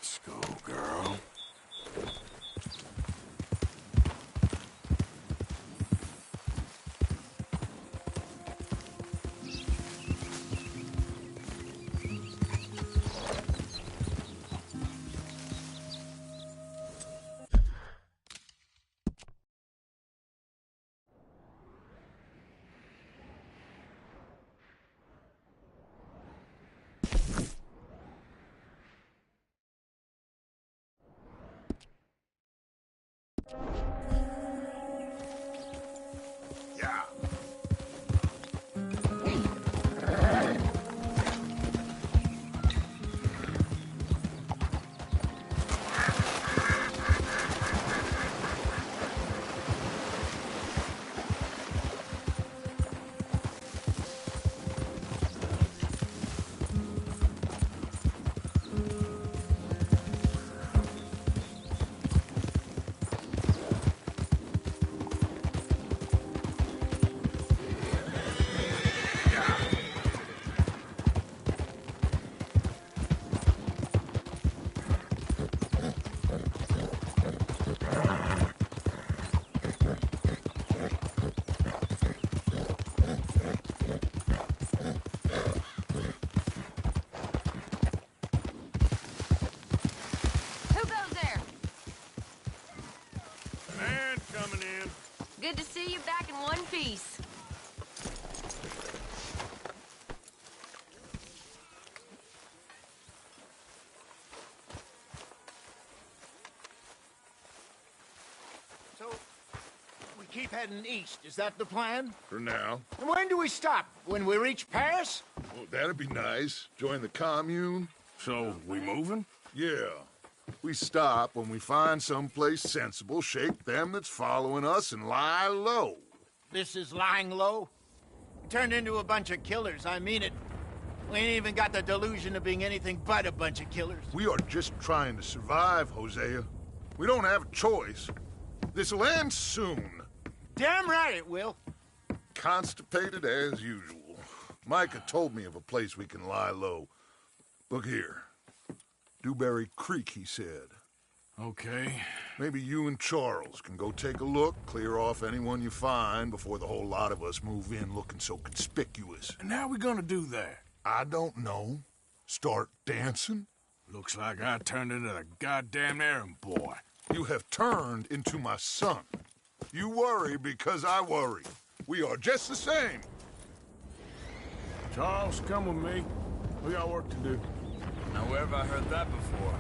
Let's go, girl. Good to see you back in one piece. So, we keep heading east. Is that the plan? For now. And when do we stop? When we reach Paris? Well, that'd be nice. Join the commune. So, we moving? Yeah. We stop when we find someplace sensible, shake them that's following us, and lie low. This is lying low? We turned into a bunch of killers, I mean it. We ain't even got the delusion of being anything but a bunch of killers. We are just trying to survive, Hosea. We don't have a choice. This'll end soon. Damn right it will. Constipated as usual. Micah told me of a place we can lie low. Look here. Dewberry Creek, he said. Okay. Maybe you and Charles can go take a look, clear off anyone you find before the whole lot of us move in looking so conspicuous. And how we gonna do that? I don't know. Start dancing? Looks like I turned into the goddamn errand boy. You have turned into my son. You worry because I worry. We are just the same. Charles, come with me. We got work to do. Now, where have I heard that before?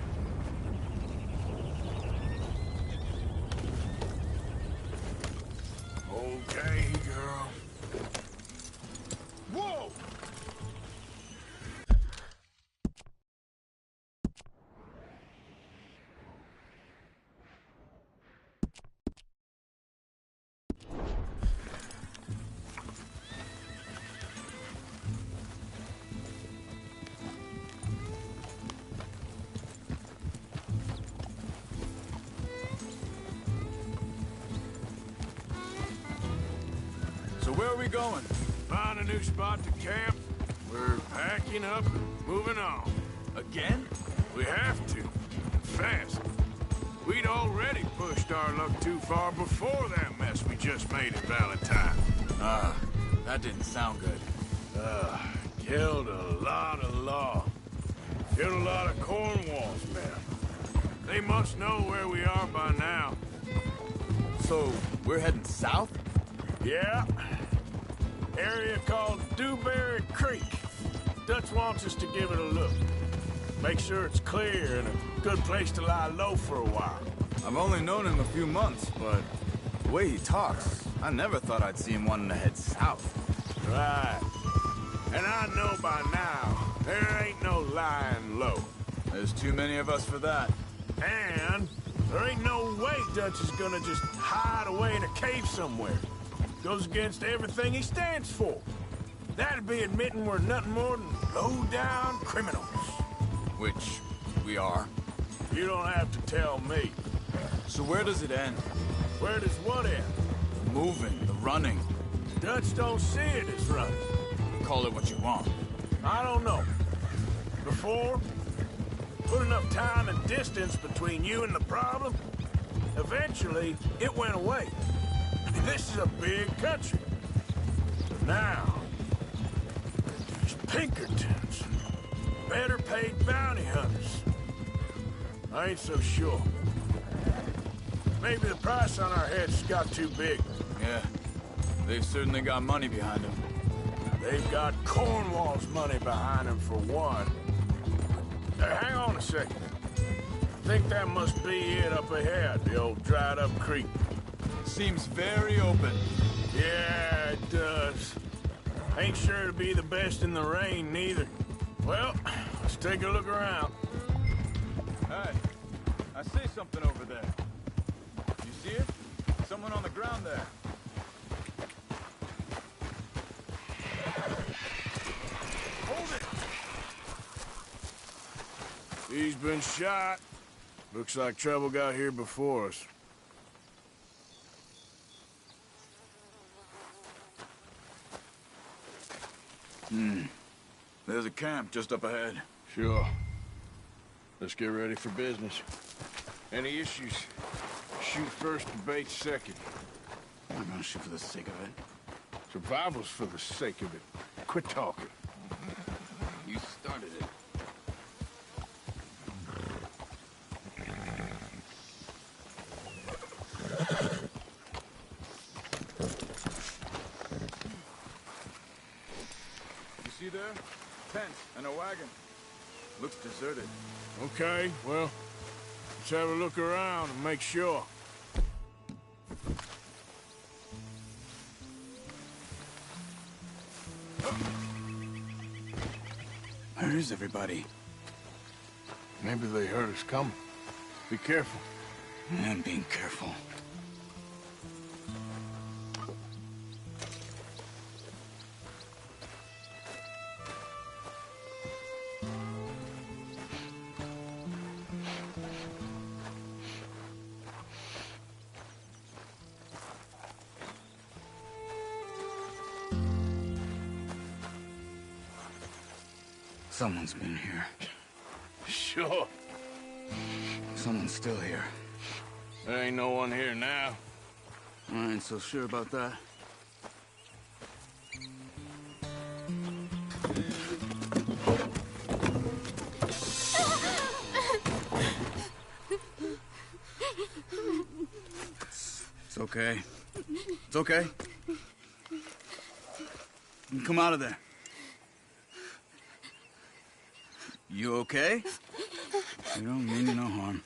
Okay, girl. Whoa! So where are we going? Find a new spot to camp. We're packing up and moving on. Again? We have to. Fast. We'd already pushed our luck too far before that mess we just made at Valentine. That didn't sound good. Killed a lot of law. Killed a lot of Cornwall's men. They must know where we are by now. So, we're heading south? Yeah. Area called Dewberry Creek. Dutch wants us to give it a look. Make sure it's clear and a good place to lie low for a while. I've only known him a few months, but the way he talks, I never thought I'd see him wanting to head south. Right. And I know by now, there ain't no lying low. There's too many of us for that. And there ain't no way Dutch is gonna just hide away in a cave somewhere. Goes against everything he stands for. That'd be admitting we're nothing more than low-down criminals. Which we are. You don't have to tell me. So where does it end? Where does what end? The moving, the running. Dutch don't see it as running. Call it what you want. I don't know. Before, Put enough time and distance between you and the problem, eventually it went away. This is a big country. But now, there's Pinkertons, better paid bounty hunters. I ain't so sure. Maybe the price on our heads got too big. Yeah, they've certainly got money behind them. They've got Cornwall's money behind them for one. Hang on a second. I think that must be it up ahead, the old dried-up creek. Seems very open. Yeah, it does. Ain't sure to be the best in the rain, neither. Well, let's take a look around. Hey, I see something over there. You see it? Someone on the ground there. Hold it! He's been shot. Looks like trouble got here before us. There's a camp just up ahead. Sure. Let's get ready for business. Any issues? Shoot first, debate second. I'm not gonna shoot for the sake of it. Survival's for the sake of it. Quit talking. You started it. You see there? Tents and a wagon. Looks deserted. Okay, well, let's have a look around and make sure. Where is everybody? Maybe they heard us coming. Be careful. I'm being careful. Someone's been here. Sure. Someone's still here. There ain't no one here now. I ain't so sure about that. It's okay. It's okay. You can come out of there. You okay? You don't mean you no harm.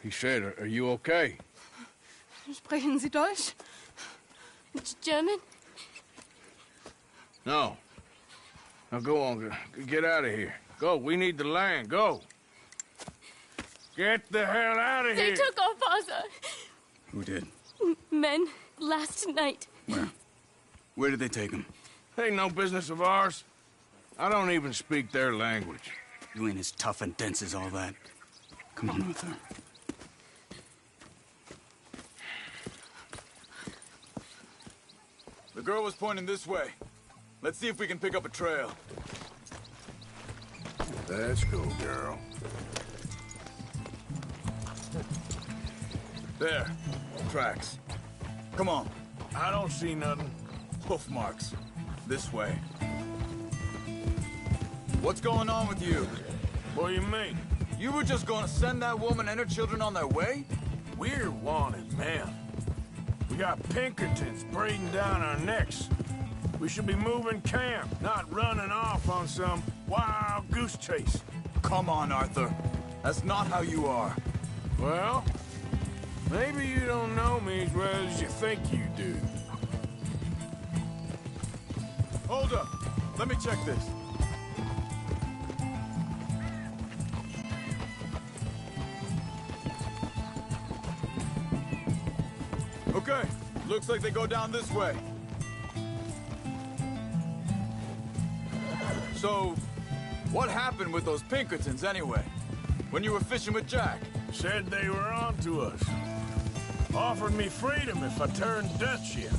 He said, are you okay? Sprechen Sie Deutsch? German? No. Now go on, get out of here. Go, we need the land, go. Get the hell out of They here! took our father. Who did? Men last night. Where? Where did they take him? Ain't no business of ours. I don't even speak their language. You ain't as tough and dense as all that. Come on, Arthur. The girl was pointing this way. Let's see if we can pick up a trail. Let's go, girl. There. Tracks. Come on. I don't see nothing. Hoof marks. This way. What's going on with you? What do you mean? You were just gonna send that woman and her children on their way? We're wanted men. We got Pinkertons breathing down our necks. We should be moving camp, not running off on some wild goose chase. Come on, Arthur. That's not how you are. Well, maybe you don't know me as well as you think you do. Hold up. Let me check this. Okay. Looks like they go down this way. So, what happened with those Pinkertons anyway? when you were fishing with Jack? Said they were on to us. Offered me freedom if I turned Dutch in.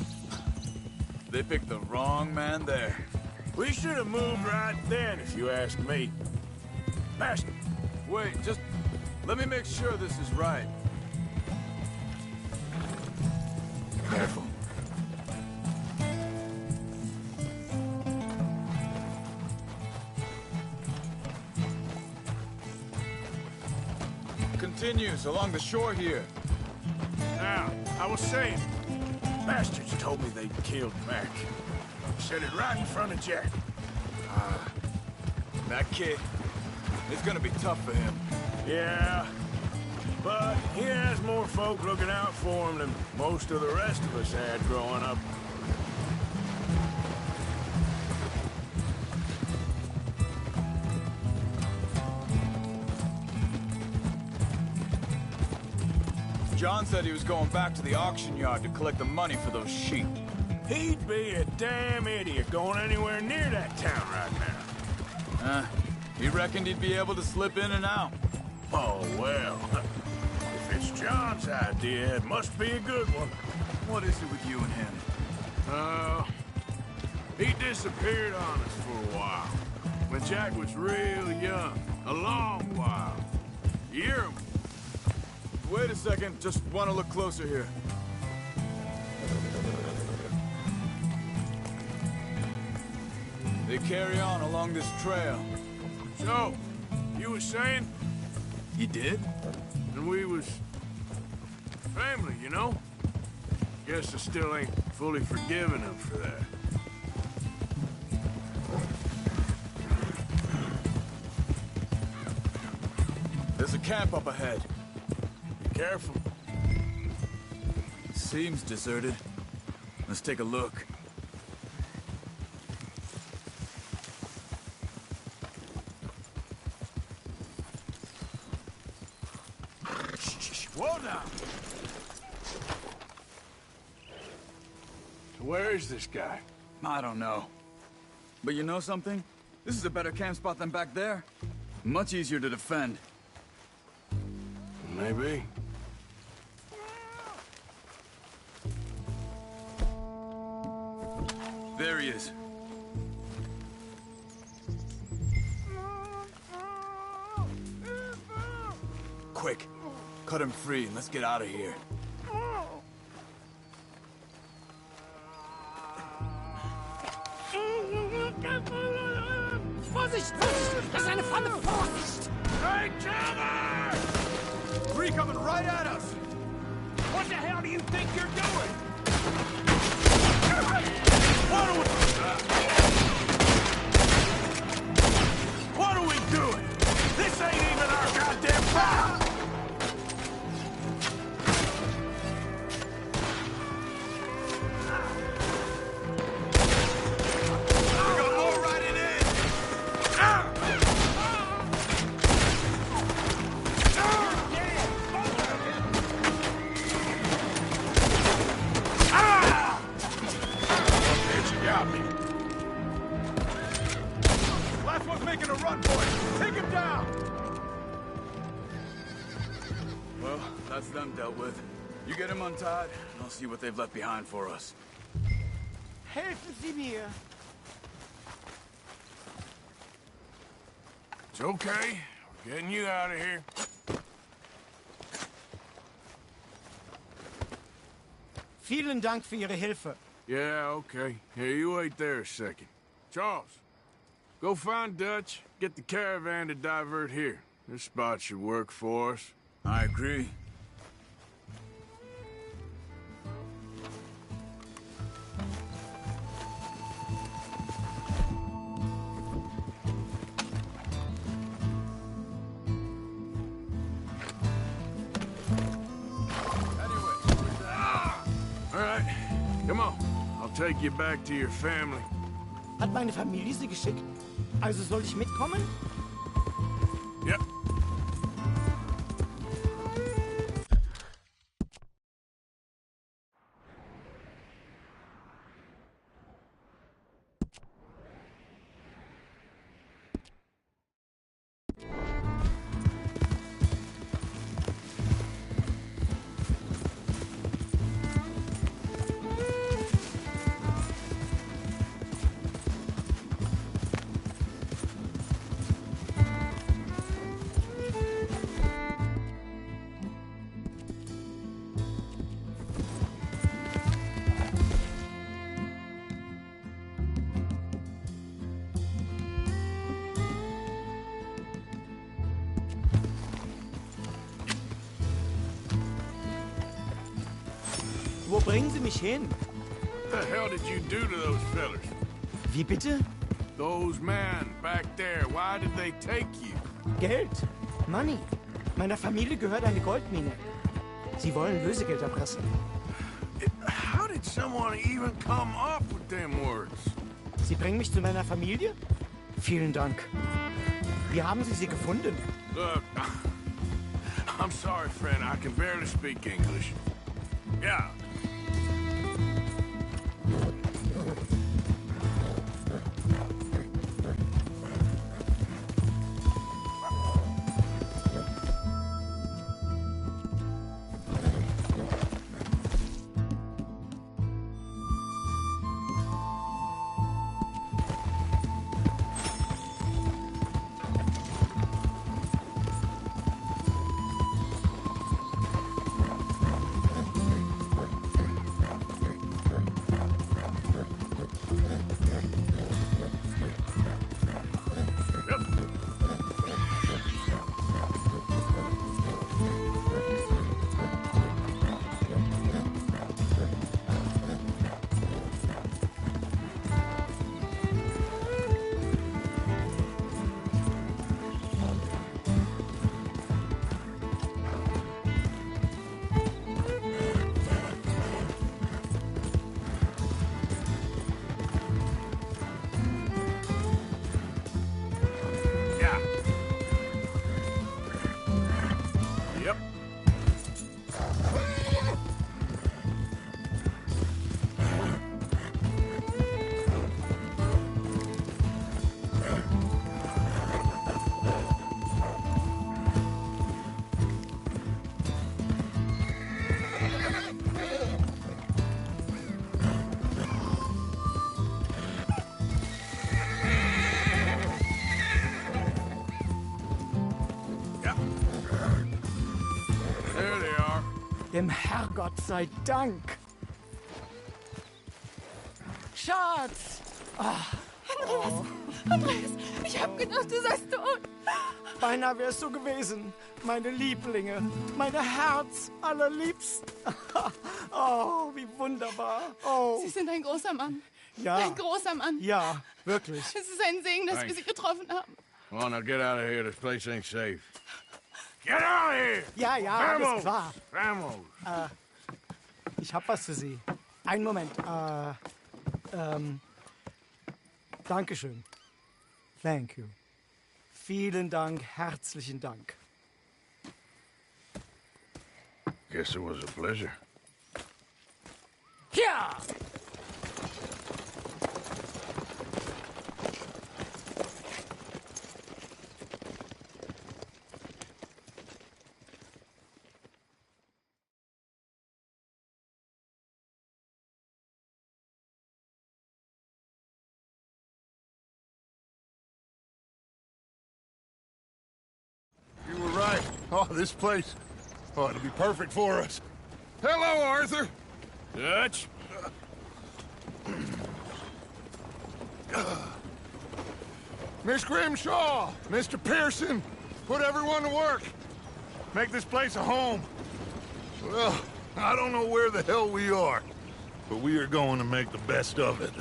They picked the wrong man there. We should have moved right then, if you ask me. Master. Wait, just let me make sure this is right. Careful. Continues along the shore here. Now, I was saying, bastards told me they'd killed Mac. Said it right in front of Jack. That kid, it's gonna be tough for him. Yeah, but he has more folk looking out for him than most of the rest of us had growing up. John said he was going back to the auction yard to collect the money for those sheep. He'd be a damn idiot going anywhere near that town right now. He reckoned he'd be able to slip in and out. Oh, well. If it's John's idea, it must be a good one. What is it with you and him? He disappeared on us for a while. When Jack was real young. A long while. You hear him? Wait a second, just want to look closer here. They carry on along this trail. So, you was saying? He did? And we was... family, you know? Guess I still ain't fully forgiven him for that. There's a camp up ahead. Be careful. Seems deserted. Let's take a look. Whoa now! So where is this guy? I don't know. But you know something? This is a better camp spot than back there. Much easier to defend. Maybe. There he is. Quick, cut him free and let's get out of here. Vorsicht! Vorsicht! Das ist eine Falle! Vorsicht! Hey, Trevor! Three coming right at us! What the hell do you think you're doing? What are we doing? This ain't even our goddamn problem! We got more riding in! Got me. Last one's making a run for it! Take him down! Well, that's them dealt with. You get him untied, and I'll see what they've left behind for us. Helfen Sie mir! It's okay. We're getting you out of here. Vielen Dank für Ihre Hilfe. Yeah, okay. Here, you wait there a second. Charles, go find Dutch, get the caravan to divert here. This spot should work for us. I agree. All right, come on. I'll take you back to your family. Hat meine Familie Sie geschickt? Also soll ich mitkommen? Yep. bringen Sie mich hin? What the hell did you do to those fellers? Wie bitte? Those men back there, why did they take you? Geld. Money. Meiner Familie gehört eine Goldmine. Sie wollen Lösegeld erpressen. How did someone even come up with them words? Sie bringen mich zu meiner Familie? Vielen Dank. Wie haben Sie sie gefunden? Look, I'm sorry, friend. I can barely speak English. Yeah. Yep. There they are. Dem Herrgott sei Dank. Schatz! Andreas, ich hab gedacht, du seist tot. Beinahe wärst du gewesen. Meine Lieblinge. Meine Herz allerliebsten. Oh, wie wunderbar. Oh, Sie sind ein großer Mann. ja. Ein großer Mann. Ja, wirklich. Es ist ein Segen, dass wir Thanks. Sie getroffen haben. Come on, now get out of here. This place ain't safe. Get out of here! Ja, ja, alles klar. Vamos! Ich hab was für Sie. Einen Moment. Dankeschön. Thank you. Vielen Dank, herzlichen Dank. Guess it was a pleasure. Ja! You were right. Oh, this place. Oh, it'll be perfect for us. Hello, Arthur. Dutch? Miss Grimshaw, Mr. Pearson, put everyone to work. Make this place a home. Well, I don't know where the hell we are, but we are going to make the best of it.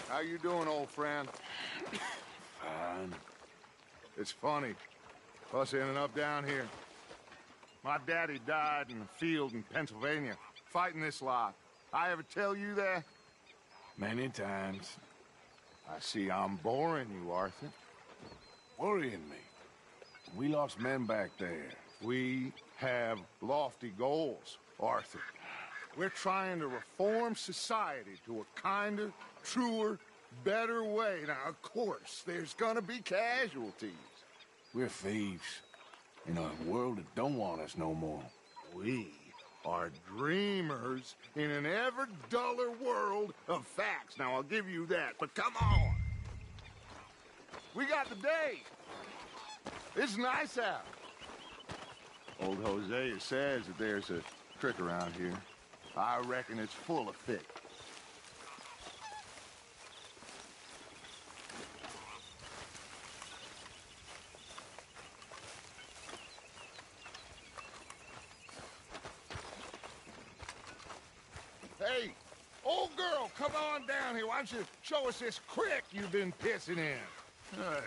How you doing, old friend? Fine. It's funny, us ending up down here. My daddy died in the field in Pennsylvania, fighting this lot. I ever tell you that? Many times. I see I'm boring you, Arthur. worrying me. We lost men back there. We have lofty goals, Arthur. We're trying to reform society to a kinder, truer, better way. Now, of course, there's gonna be casualties. We're thieves in a world that don't want us no more. We are dreamers in an ever duller world of facts. Now, I'll give you that, but come on. We got the day. It's nice out. Old Hosea says that there's a trick around here. I reckon it's full of fish. Hey, old girl, come on down here. Why don't you show us this creek you've been pissing in? Hey,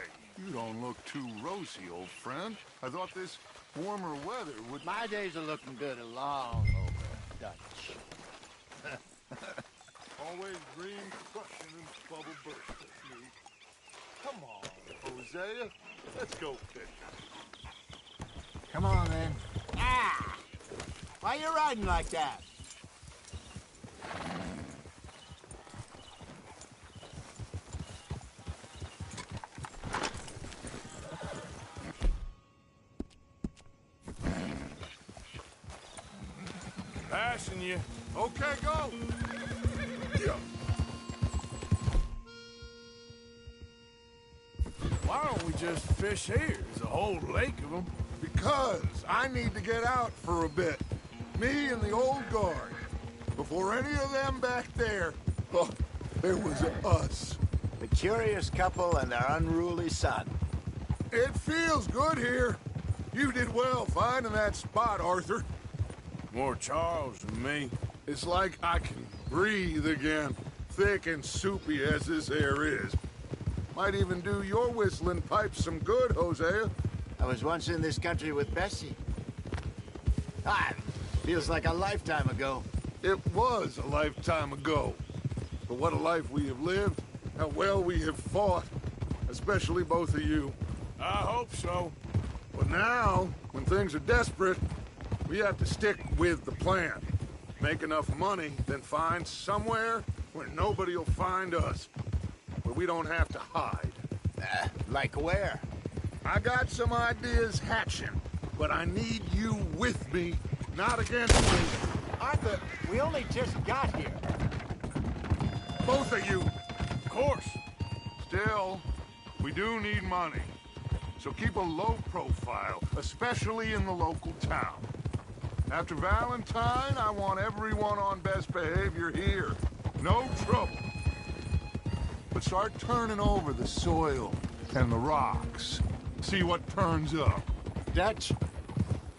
you don't look too rosy, old friend. I thought this warmer weather would... My days are looking good along over Dutch. Always green crushing and bubble burst with me. Come on, Hosea. Let's go fishing. Come on, then. Ah! Why you riding like that? Passing you. Okay, go. Yeah. Why don't we just fish here? There's a whole lake of them. Because I need to get out for a bit. Me and the old guard. Before any of them back there, oh, there was us. The curious couple and their unruly son. It feels good here. You did well finding that spot, Arthur. More Charles than me. It's like I can breathe again, thick and soupy as this air is. Might even do your whistling pipes some good, Hosea. I was once in this country with Bessie. Ah, feels like a lifetime ago. It was a lifetime ago. But what a life we have lived, how well we have fought, especially both of you. I hope so. But now, when things are desperate, we have to stick with the plan. Make enough money, then find somewhere where nobody will find us. Where we don't have to hide. Like where? I got some ideas hatching, but I need you with me, not against me. Arthur, we only just got here. Both of you. Of course. Still, we do need money. So keep a low profile, especially in the local town. After Valentine, I want everyone on best behavior here. No trouble. But start turning over the soil and the rocks. See what turns up. Dutch,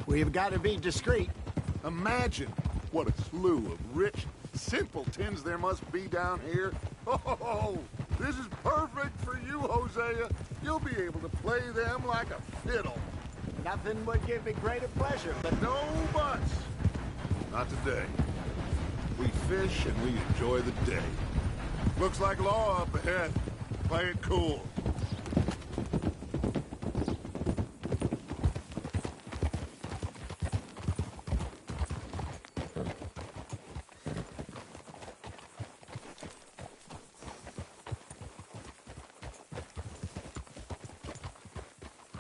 we've got to be discreet. Imagine what a slew of rich simpletons there must be down here. Oh, this is perfect for you, Hosea. You'll be able to play them like a fiddle. Nothing would give me greater pleasure, but No buts. Not today. We fish and we enjoy the day. Looks like law up ahead. Play it cool.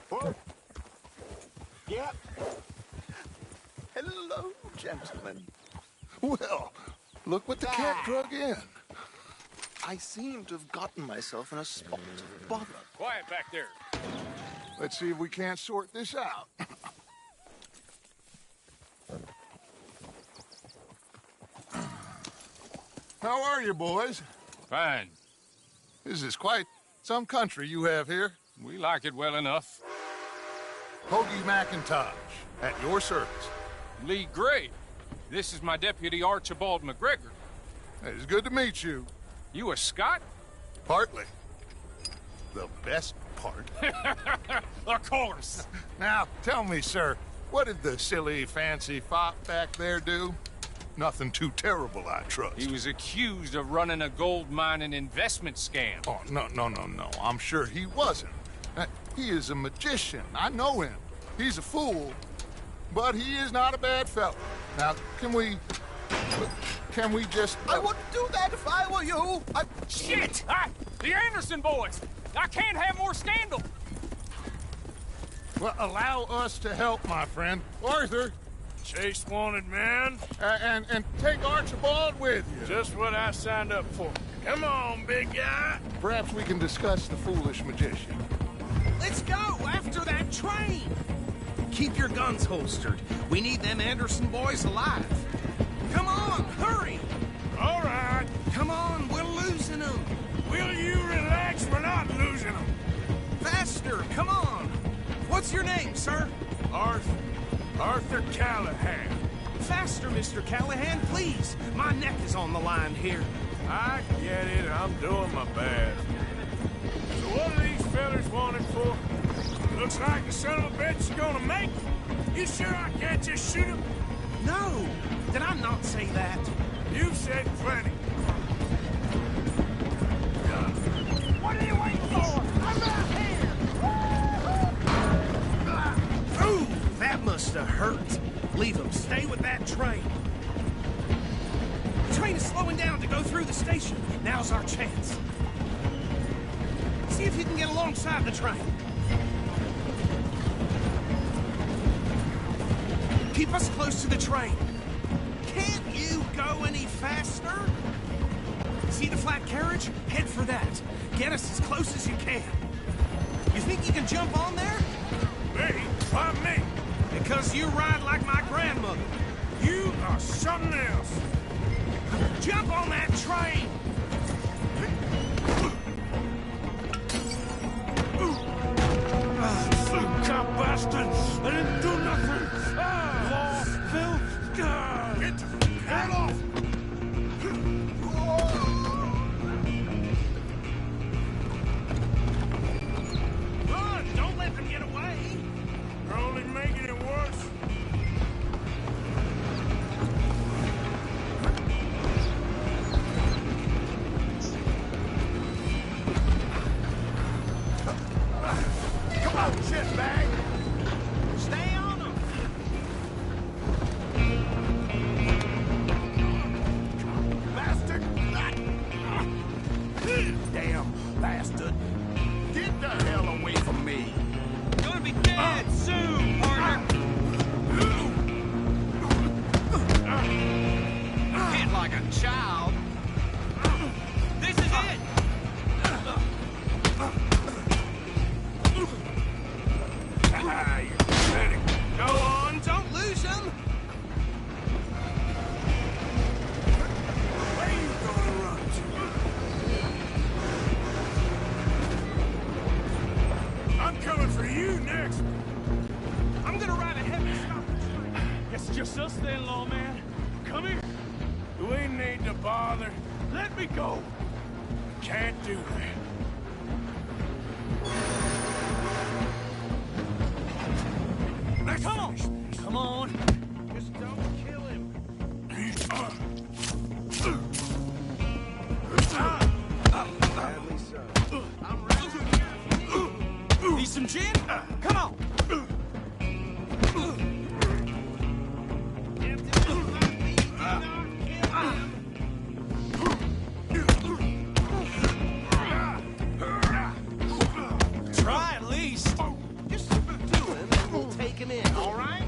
Whoa. Yep. Hello, gentlemen. Well, look what the cat drug in. I seem to have gotten myself in a spot of bother. Quiet back there. Let's see if we can't sort this out. How are you, boys? Fine. This is quite some country you have here. We like it well enough. Hoagie McIntosh, at your service. Lee Gray. This is my deputy Archibald McGregor. It's good to meet you. You a Scot? Partly. The best part. Of course. Now, tell me, sir, what did the silly, fancy fop back there do? Nothing too terrible, I trust. He was accused of running a gold mine and investment scam. Oh, no. I'm sure he wasn't. He is a magician. I know him. He's a fool, but he is not a bad fellow. Now, can we just... I wouldn't do that if I were you. Shit! The Anderson boys! I can't have more scandal! Well, allow us to help, my friend. Arthur, Chase wanted man. and take Archibald with you. Just what I signed up for. Come on, big guy. Perhaps we can discuss the foolish magician. Let's go after that train! Keep your guns holstered. We need them Anderson boys alive. Come on, hurry! All right. Come on, we're losing them. Will you relax? We're not losing them. Faster, come on. What's your name, sir? Arthur Callahan. Faster, Mr. Callahan, please. My neck is on the line here. I get it. I'm doing my best. So what are these fellers wanted for? Looks like the son of a bitch is gonna make it. You sure I can't just shoot him? No, did I not say that? You've said plenty. What are you waiting for? I'm out here! Ooh, that must have hurt. Leave them. Stay with that train. The train is slowing down to go through the station. Now's our chance. See if you can get alongside the train. Keep us close to the train. Can't you go any faster? See the flat carriage? Head for that. Get us as close as you can. You think you can jump on there? Me? Why me? Because you ride like my grandmother. You are something else. Jump on that train! Cop bastard! I didn't do nothing! Phil! Get the hell off! Run! Don't let them get away! You're only making it worse. Come on, shitbag! Stay on them! Bastard! Damn bastard! Get the hell away from me! Gonna be dead soon, partner! Hit like a child! This is it! You pathetic. Go on, don't lose them! Where you gonna run to? I'm coming for you next. I'm gonna ride ahead and stop the train. It's just us then, lawman. Come here. Do we need to bother? Let me go. Can't do that. Come on! Come on! Just don't kill him! Sadly so. I'm ready. Need some gin? Come on! Try at least. Just do him and we'll take him in, all right?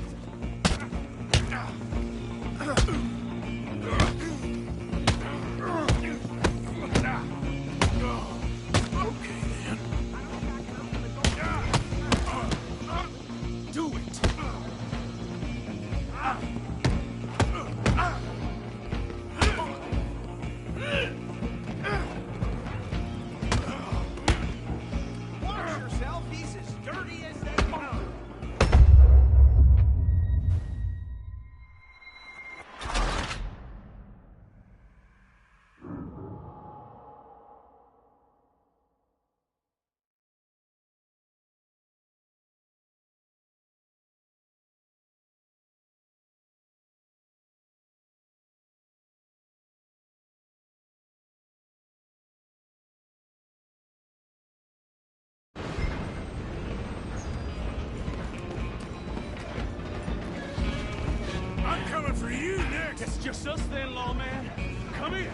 It's just us then, lawman. Come here.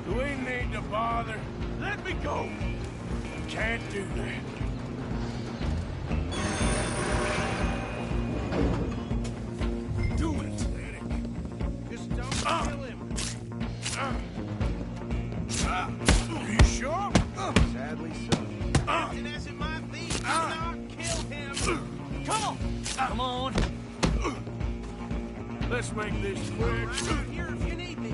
Do we need to bother? Let me go. Can't do that. Do it. Just don't kill him. Are you sure? Sadly so. And as it might be, do not kill him. Come on. Come on. Let's make this quick. Right out here if you need me.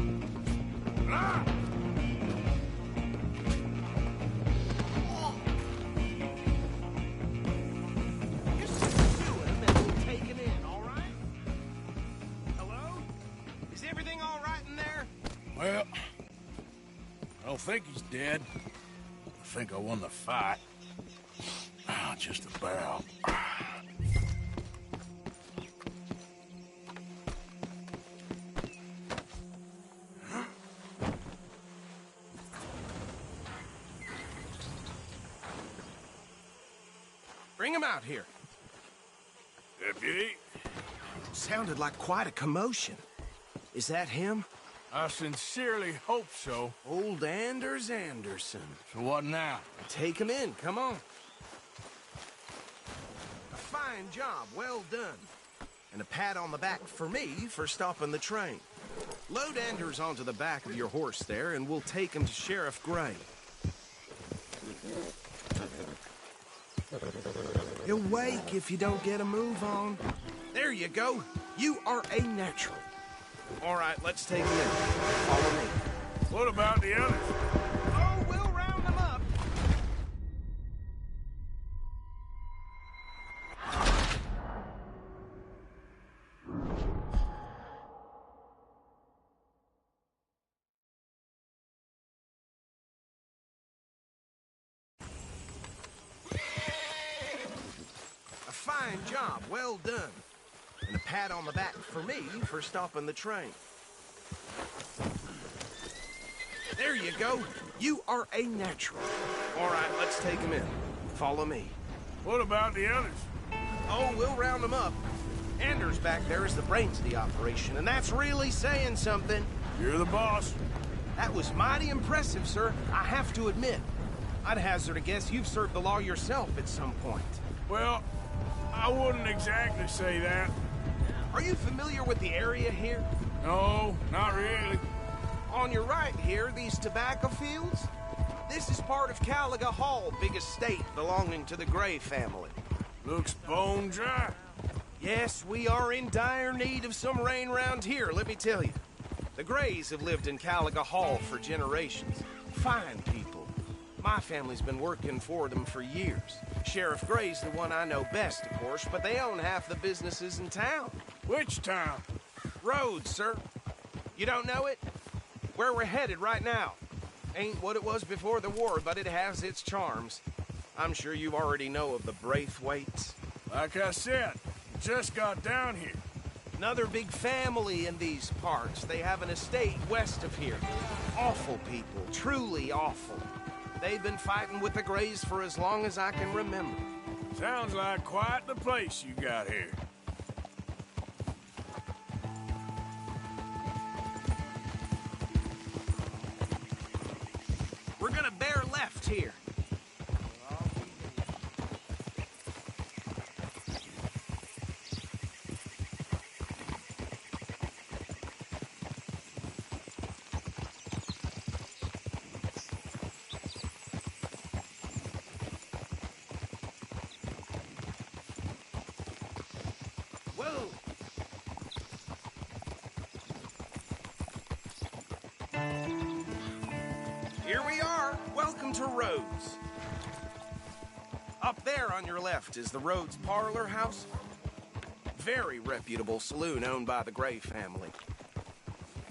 Just pursue him and we'll take him in, all right? Hello? Is everything all right in there? Well, I don't think he's dead. I think I won the fight. Just about. Bring him out here. Deputy, Sounded like quite a commotion. Is that him? I sincerely hope so. Old Anders Anderson. So what now? Take him in, come on. A fine job, well done. And a pat on the back for me for stopping the train. Load Anders onto the back of your horse there, and we'll take him to Sheriff Gray. He'll wake if you don't get a move on. There you go. You are a natural. All right, let's take him in. Follow me. What about the others? Oh, we'll round them up. A fine job, well done. And a pat on the back for me for stopping the train. There you go. You are a natural. All right, let's take him in. Follow me. What about the others? Oh, we'll round them up. Anders back there is the brains of the operation, and that's really saying something. You're the boss. That was mighty impressive, sir. I have to admit. I'd hazard a guess you've served the law yourself at some point. Well, I wouldn't exactly say that. Are you familiar with the area here? No, not really. On your right here, these tobacco fields? This is part of Caliga Hall, big estate belonging to the Gray family. Looks bone dry. Yes, we are in dire need of some rain round here, let me tell you. The Grays have lived in Caliga Hall for generations. Fine people. My family's been working for them for years. Sheriff Gray's the one I know best, of course, but they own half the businesses in town. Which town? Rhodes, sir. You don't know it? Where we're headed right now. Ain't what it was before the war, but it has its charms. I'm sure you already know of the Braithwaites. Like I said, just got down here. Another big family in these parts. They have an estate west of here. Awful people, truly awful. They've been fighting with the Grays for as long as I can remember. Sounds like quite the place you got here. We're gonna bear left here. Whoa! Here we are. Welcome to Rhodes. Up there on your left is the Rhodes Parlor House. Very reputable saloon owned by the Gray family.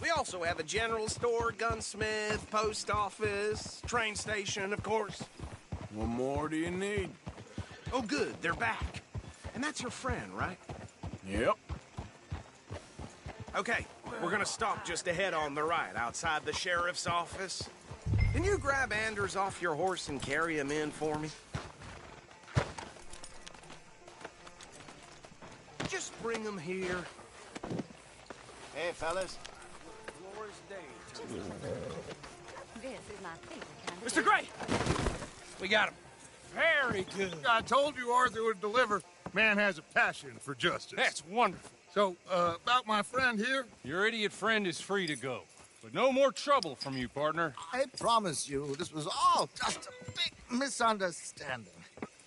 We also have a general store, gunsmith, post office, train station, of course. What more do you need? Oh, good. They're back. And that's your friend, right? Yep. Okay, we're gonna stop just ahead on the right, outside the sheriff's office. Can you grab Anders off your horse and carry him in for me? Just bring him here. Hey, fellas. first day. This is my favorite kind of Mr. Gray! We got him. Very good. I told you Arthur would deliver. Man has a passion for justice. That's wonderful. So, about my friend here? Your idiot friend is free to go. But no more trouble from you, partner. I promise you, this was all just a big misunderstanding.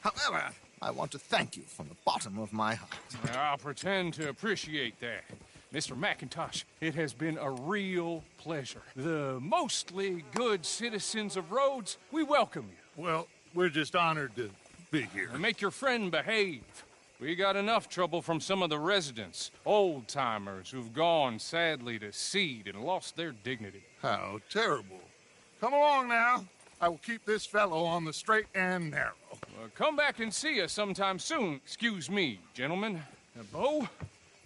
However, I want to thank you from the bottom of my heart. I'll pretend to appreciate that. Mr. McIntosh, it has been a real pleasure. The mostly good citizens of Rhodes, we welcome you. Well, we're just honored to be here. And make your friend behave. We got enough trouble from some of the residents, old-timers who've gone, sadly, to seed and lost their dignity. How terrible. Come along now. I will keep this fellow on the straight and narrow. Come back and see us sometime soon. Excuse me, gentlemen. Bo,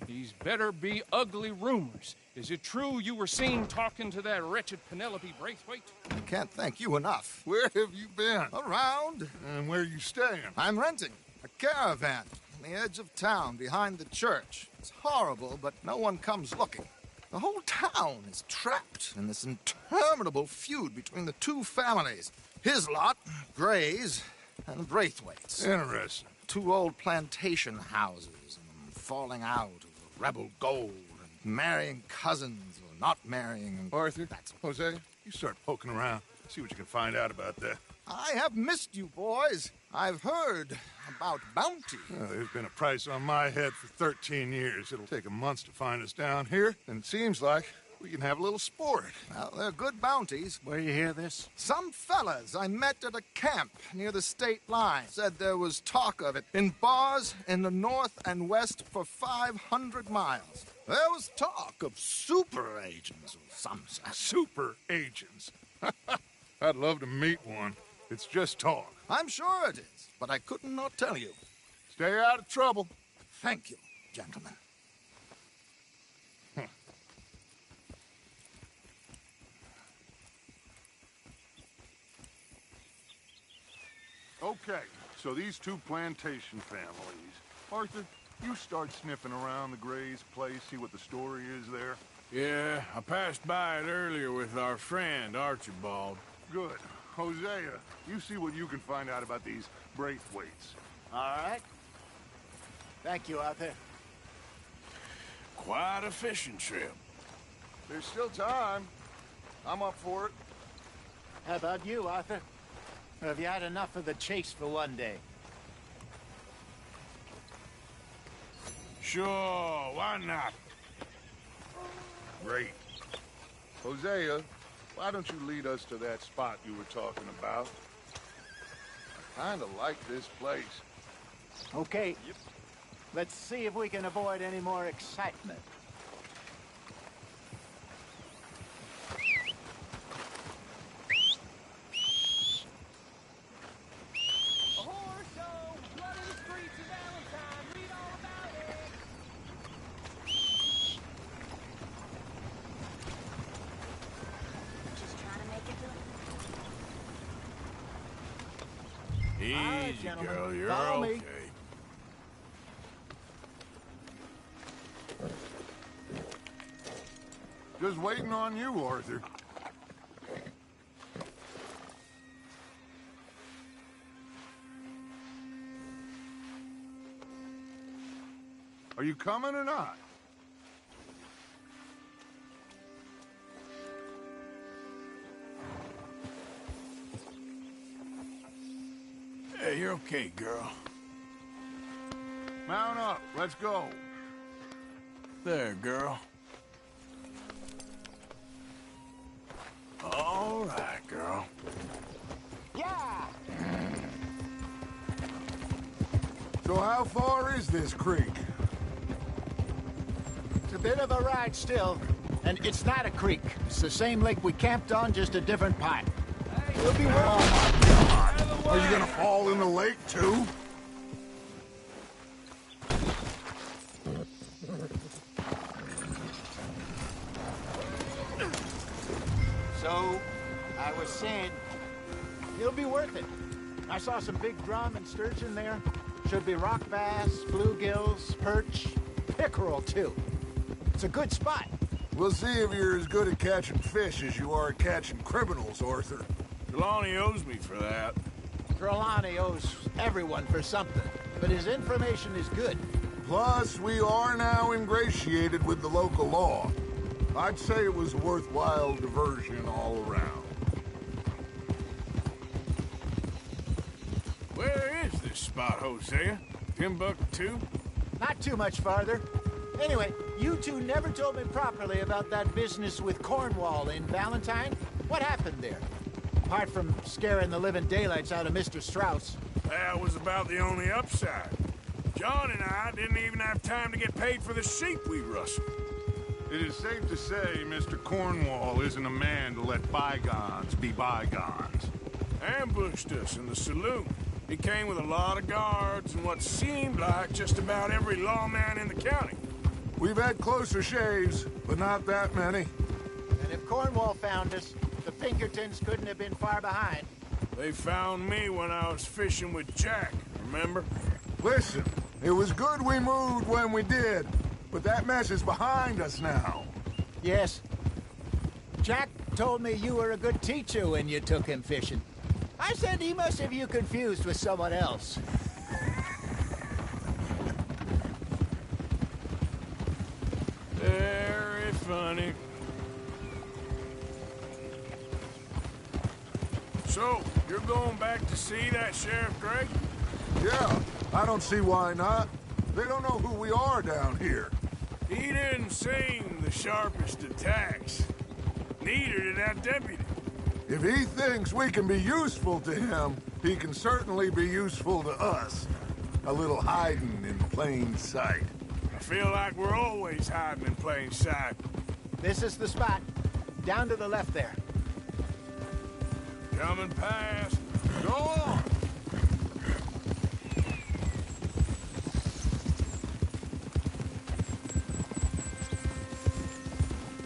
these better be ugly rumors. Is it true you were seen talking to that wretched Penelope Braithwaite? I can't thank you enough. Where have you been? Around. And where you staying? I'm renting a caravan on the edge of town behind the church. It's horrible, but no one comes looking. The whole town is trapped in this interminable feud between the two families. His lot, Gray's, and Braithwaite's. Interesting. Two old plantation houses, and falling out over rebel gold, and marrying cousins or not marrying. And Arthur, Jose, you start poking around. See what you can find out about that. I have missed you, boys. I've heard about bounty. There's been a price on my head for 13 years. It'll take 'em months to find us down here, and it seems like we can have a little sport. Well, they're good bounties. Where you hear this? Some fellas I met at a camp near the state line said there was talk of it in bars in the north and west for 500 miles. There was talk of super agents of some sort. Super agents. I'd love to meet one. It's just talk. I'm sure it is, but I could not tell you. Stay out of trouble. Thank you, gentlemen. Okay, so these two plantation families. Arthur, you start sniffing around the Gray's place, see what the story is there. Yeah, I passed by it earlier with our friend, Archibald. Good. Hosea, you see what you can find out about these Braithwaites. All right. Thank you, Arthur. Quite a fishing trip. There's still time. I'm up for it. How about you, Arthur? Or have you had enough of the chase for one day? Sure, why not? Great. Hosea, why don't you lead us to that spot you were talking about? I kinda like this place. Okay. Yep. Let's see if we can avoid any more excitement. Easy, gentlemen. girl, you're Follow me. okay. Just waiting on you, Arthur. Are you coming or not? Hey, you're okay, girl. Mount up. Let's go. There, girl. All right, girl. Yeah! So how far is this creek? It's a bit of a ride still. And it's not a creek. It's the same lake we camped on, just a different part. We'll be working. Oh, my God. Are you gonna fall in the lake, too? So, I was saying, it'll be worth it. I saw some big drum and sturgeon there. Should be rock bass, bluegills, perch, pickerel, too. It's a good spot. We'll see if you're as good at catching fish as you are at catching criminals, Arthur. Trelawney owes me for that. Trelawney owes everyone for something, but his information is good. Plus, we are now ingratiated with the local law. I'd say it was a worthwhile diversion all around. Where is this spot, Hosea? Timbuktu? Not too much farther. Anyway, you two never told me properly about that business with Cornwall in Valentine. What happened there? Apart from scaring the living daylights out of Mr. Strauss. That was about the only upside. John and I didn't even have time to get paid for the sheep we rustled. It is safe to say Mr. Cornwall isn't a man to let bygones be bygones. Ambushed us in the saloon. He came with a lot of guards and what seemed like just about every lawman in the county. We've had closer shaves, but not that many. And if Cornwall found us, the Pinkertons couldn't have been far behind. They found me when I was fishing with Jack, remember? Listen, it was good we moved when we did, but that mess is behind us now. Yes. Jack told me you were a good teacher when you took him fishing. I said he must have you confused with someone else. Very funny. So, you're going back to see that Sheriff Gray? Yeah, I don't see why not. They don't know who we are down here. He didn't seem the sharpest attacks. Neither did that deputy. If he thinks we can be useful to him, he can certainly be useful to us. A little hiding in plain sight. I feel like we're always hiding in plain sight. This is the spot. Down to the left there. Coming past. Go on!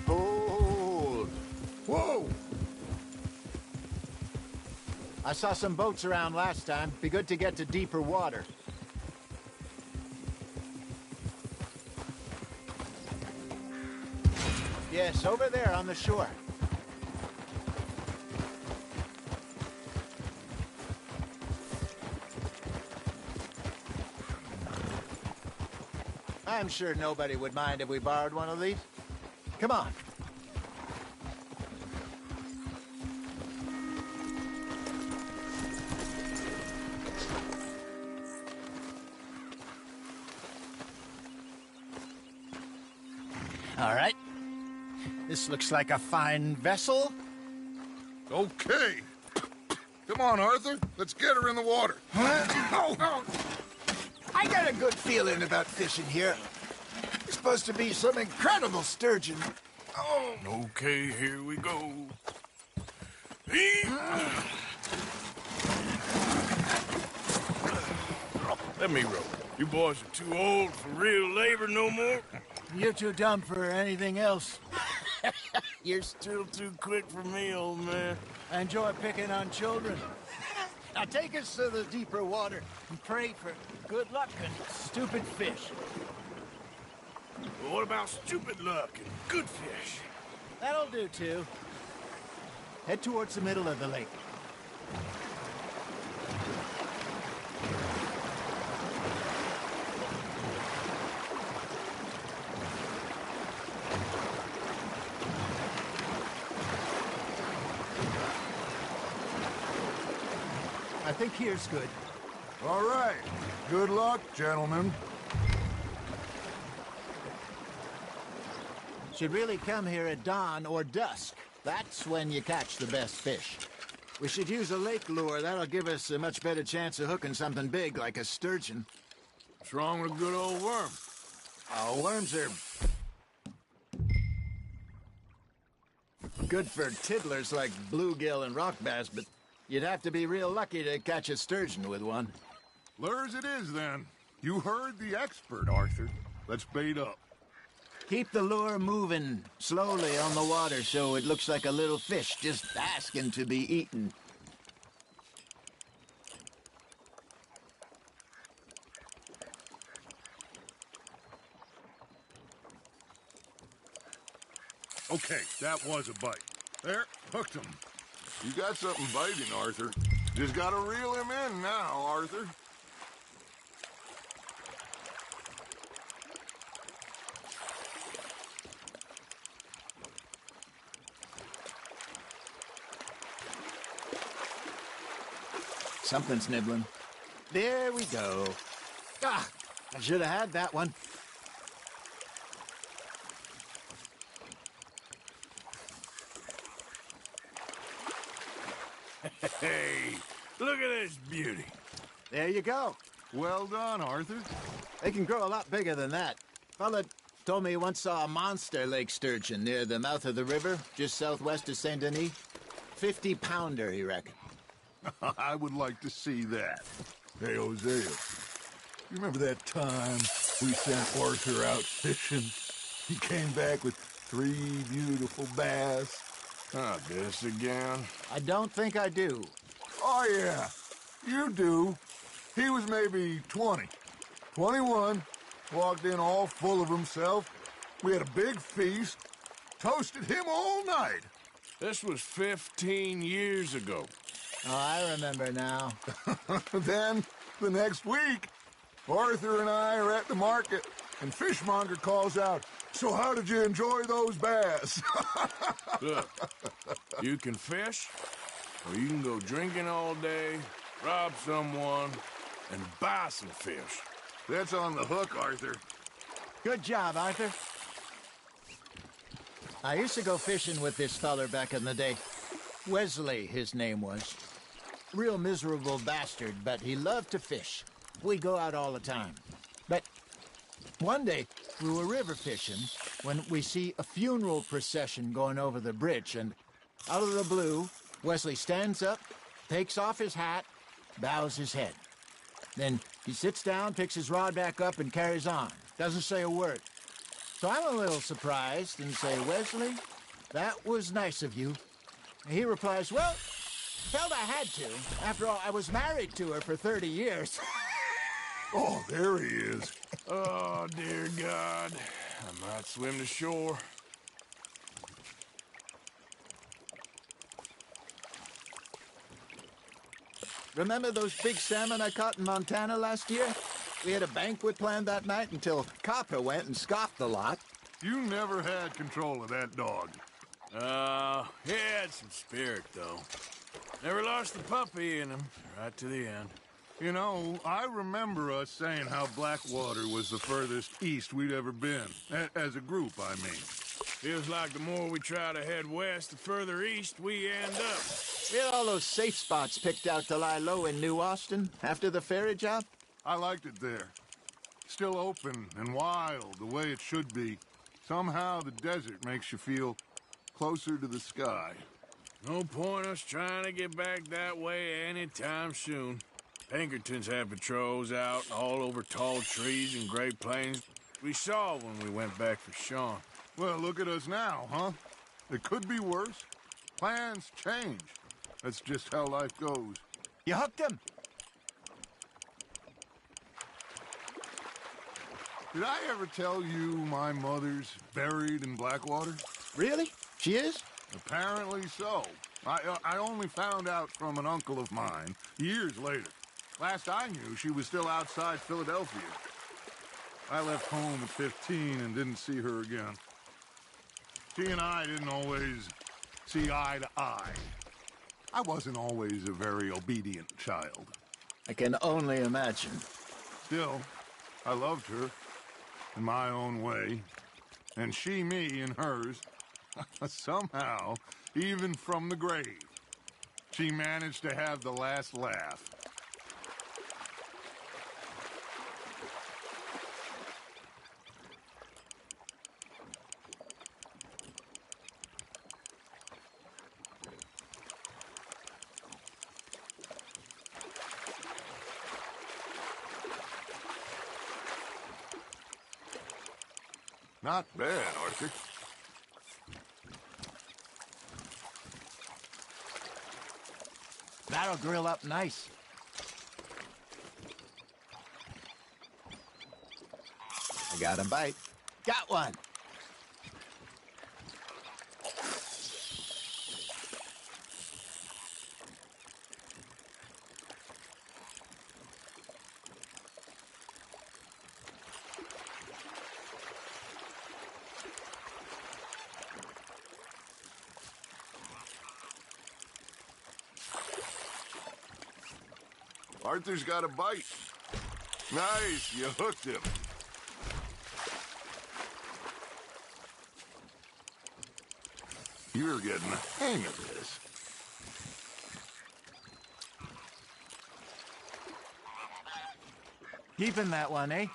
Hold. Whoa! I saw some boats around last time. Be good to get to deeper water. Yes, over there on the shore. I'm sure nobody would mind if we borrowed one of these. Come on. All right. This looks like a fine vessel. Okay. Come on, Arthur. Let's get her in the water. Oh. I got a good feeling about fishing here. It's supposed to be some incredible sturgeon. Oh. Okay, here we go. Let me row. You boys are too old for real labor no more. You're too dumb for anything else. You're still too quick for me, old man. I enjoy picking on children. Now take us to the deeper water and pray for good luck and stupid fish. Well, what about stupid luck and good fish? That'll do, too. Head towards the middle of the lake. I think here's good. All right. Good luck, gentlemen. Should really come here at dawn or dusk. That's when you catch the best fish. We should use a lake lure. That'll give us a much better chance of hooking something big like a sturgeon. What's wrong with a good old worm? Oh, worms are good for tiddlers like bluegill and rock bass, but you'd have to be real lucky to catch a sturgeon with one. Lures it is, then. You heard the expert, Arthur. Let's bait up. Keep the lure moving slowly on the water so it looks like a little fish just asking to be eaten. Okay, that was a bite. There, hooked him. You got something biting, Arthur. Just gotta reel him in now, Arthur. Something's nibbling. There we go. Ah, I should have had that one. Hey, look at this beauty. There you go. Well done, Arthur. They can grow a lot bigger than that. Fella told me he once saw a monster lake sturgeon near the mouth of the river, just southwest of Saint Denis. 50-pounder, he reckoned. I would like to see that. Hey, Hosea, you remember that time we sent Arthur out fishing? He came back with 3 beautiful bass. Ah, this again? I don't think I do. Oh, yeah, you do. He was maybe 20, 21, walked in all full of himself. We had a big feast, toasted him all night. This was 15 years ago. Oh, I remember now. Then, the next week, Arthur and I are at the market, and Fishmonger calls out, "So how did you enjoy those bass?" Look, you can fish, or you can go drinking all day, rob someone, and buy some fish. That's on the hook, Arthur. Good job, Arthur. I used to go fishing with this feller back in the day. Wesley, his name was. Real miserable bastard, but he loved to fish. We'd go out all the time. But one day, we were river fishing when we see a funeral procession going over the bridge, and out of the blue, Wesley stands up, takes off his hat, bows his head. Then he sits down, picks his rod back up, and carries on. Doesn't say a word. So I'm a little surprised and say, "Wesley, that was nice of you." And he replies, "Well, felt I had to. After all, I was married to her for 30 years. Oh, there he is. Oh, dear God. I might swim to shore. Remember those big salmon I caught in Montana last year? We had a banquet planned that night until Copper went and scoffed the lot. You never had control of that dog. He had some spirit, though. Never lost the puppy in him, right to the end. You know, I remember us saying how Blackwater was the furthest east we'd ever been. As a group, I mean. Feels like the more we try to head west, the further east we end up. We had all those safe spots picked out to lie low in New Austin after the ferry job. I liked it there. Still open and wild, the way it should be. Somehow the desert makes you feel closer to the sky. No point us trying to get back that way anytime soon. Pinkertons had patrols out all over tall trees and Great Plains. We saw when we went back for Sean. Well, look at us now, huh? It could be worse. Plans change. That's just how life goes. You hooked him. Did I ever tell you my mother's buried in Blackwater? Really? She is? Apparently so. I only found out from an uncle of mine years later. Last I knew, she was still outside Philadelphia. I left home at 15 and didn't see her again. She and I didn't always see eye to eye. I wasn't always a very obedient child. I can only imagine. Still, I loved her in my own way, and she me in hers. Somehow, even from the grave, she managed to have the last laugh. Not bad, Arthur. That'll grill up nice. I got a bite. Got one. Arthur's got a bite. Nice, you hooked him. You're getting the hang of this. Keeping that one, eh?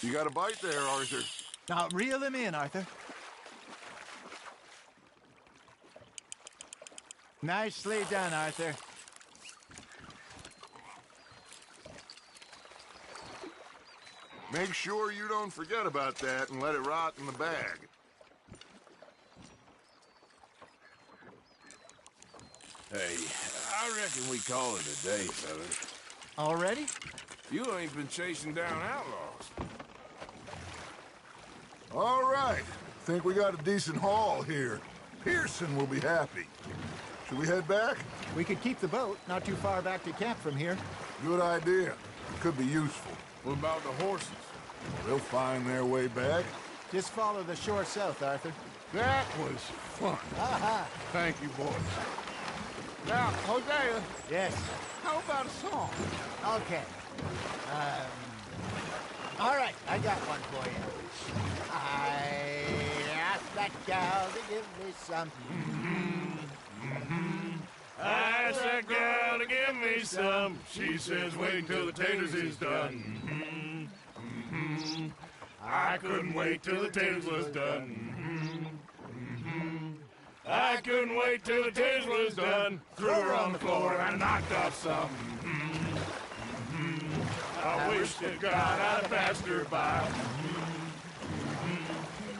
You got a bite there, Arthur. Now, reel him in, Arthur. Nicely done, Arthur. Make sure you don't forget about that and let it rot in the bag. Hey, I reckon we call it a day, fellas. Already? You ain't been chasing down outlaws. All right. Think we got a decent haul here. Pearson will be happy. Should we head back? We could keep the boat not too far back to camp from here. Good idea. Could be useful. What about the horses? They'll find their way back. Just follow the shore south, Arthur. That was fun. Aha! Thank you, boys. Now, Hosea, Yes. how about a song? Okay. All right, I got one for you. I asked that gal to give me some. I asked that girl to give me some. She says, wait until the taters is done. I couldn't wait till the taters was done. I couldn't wait till the taters was done. Threw her on the floor and I knocked off some. I wish to God I'd have passed her by.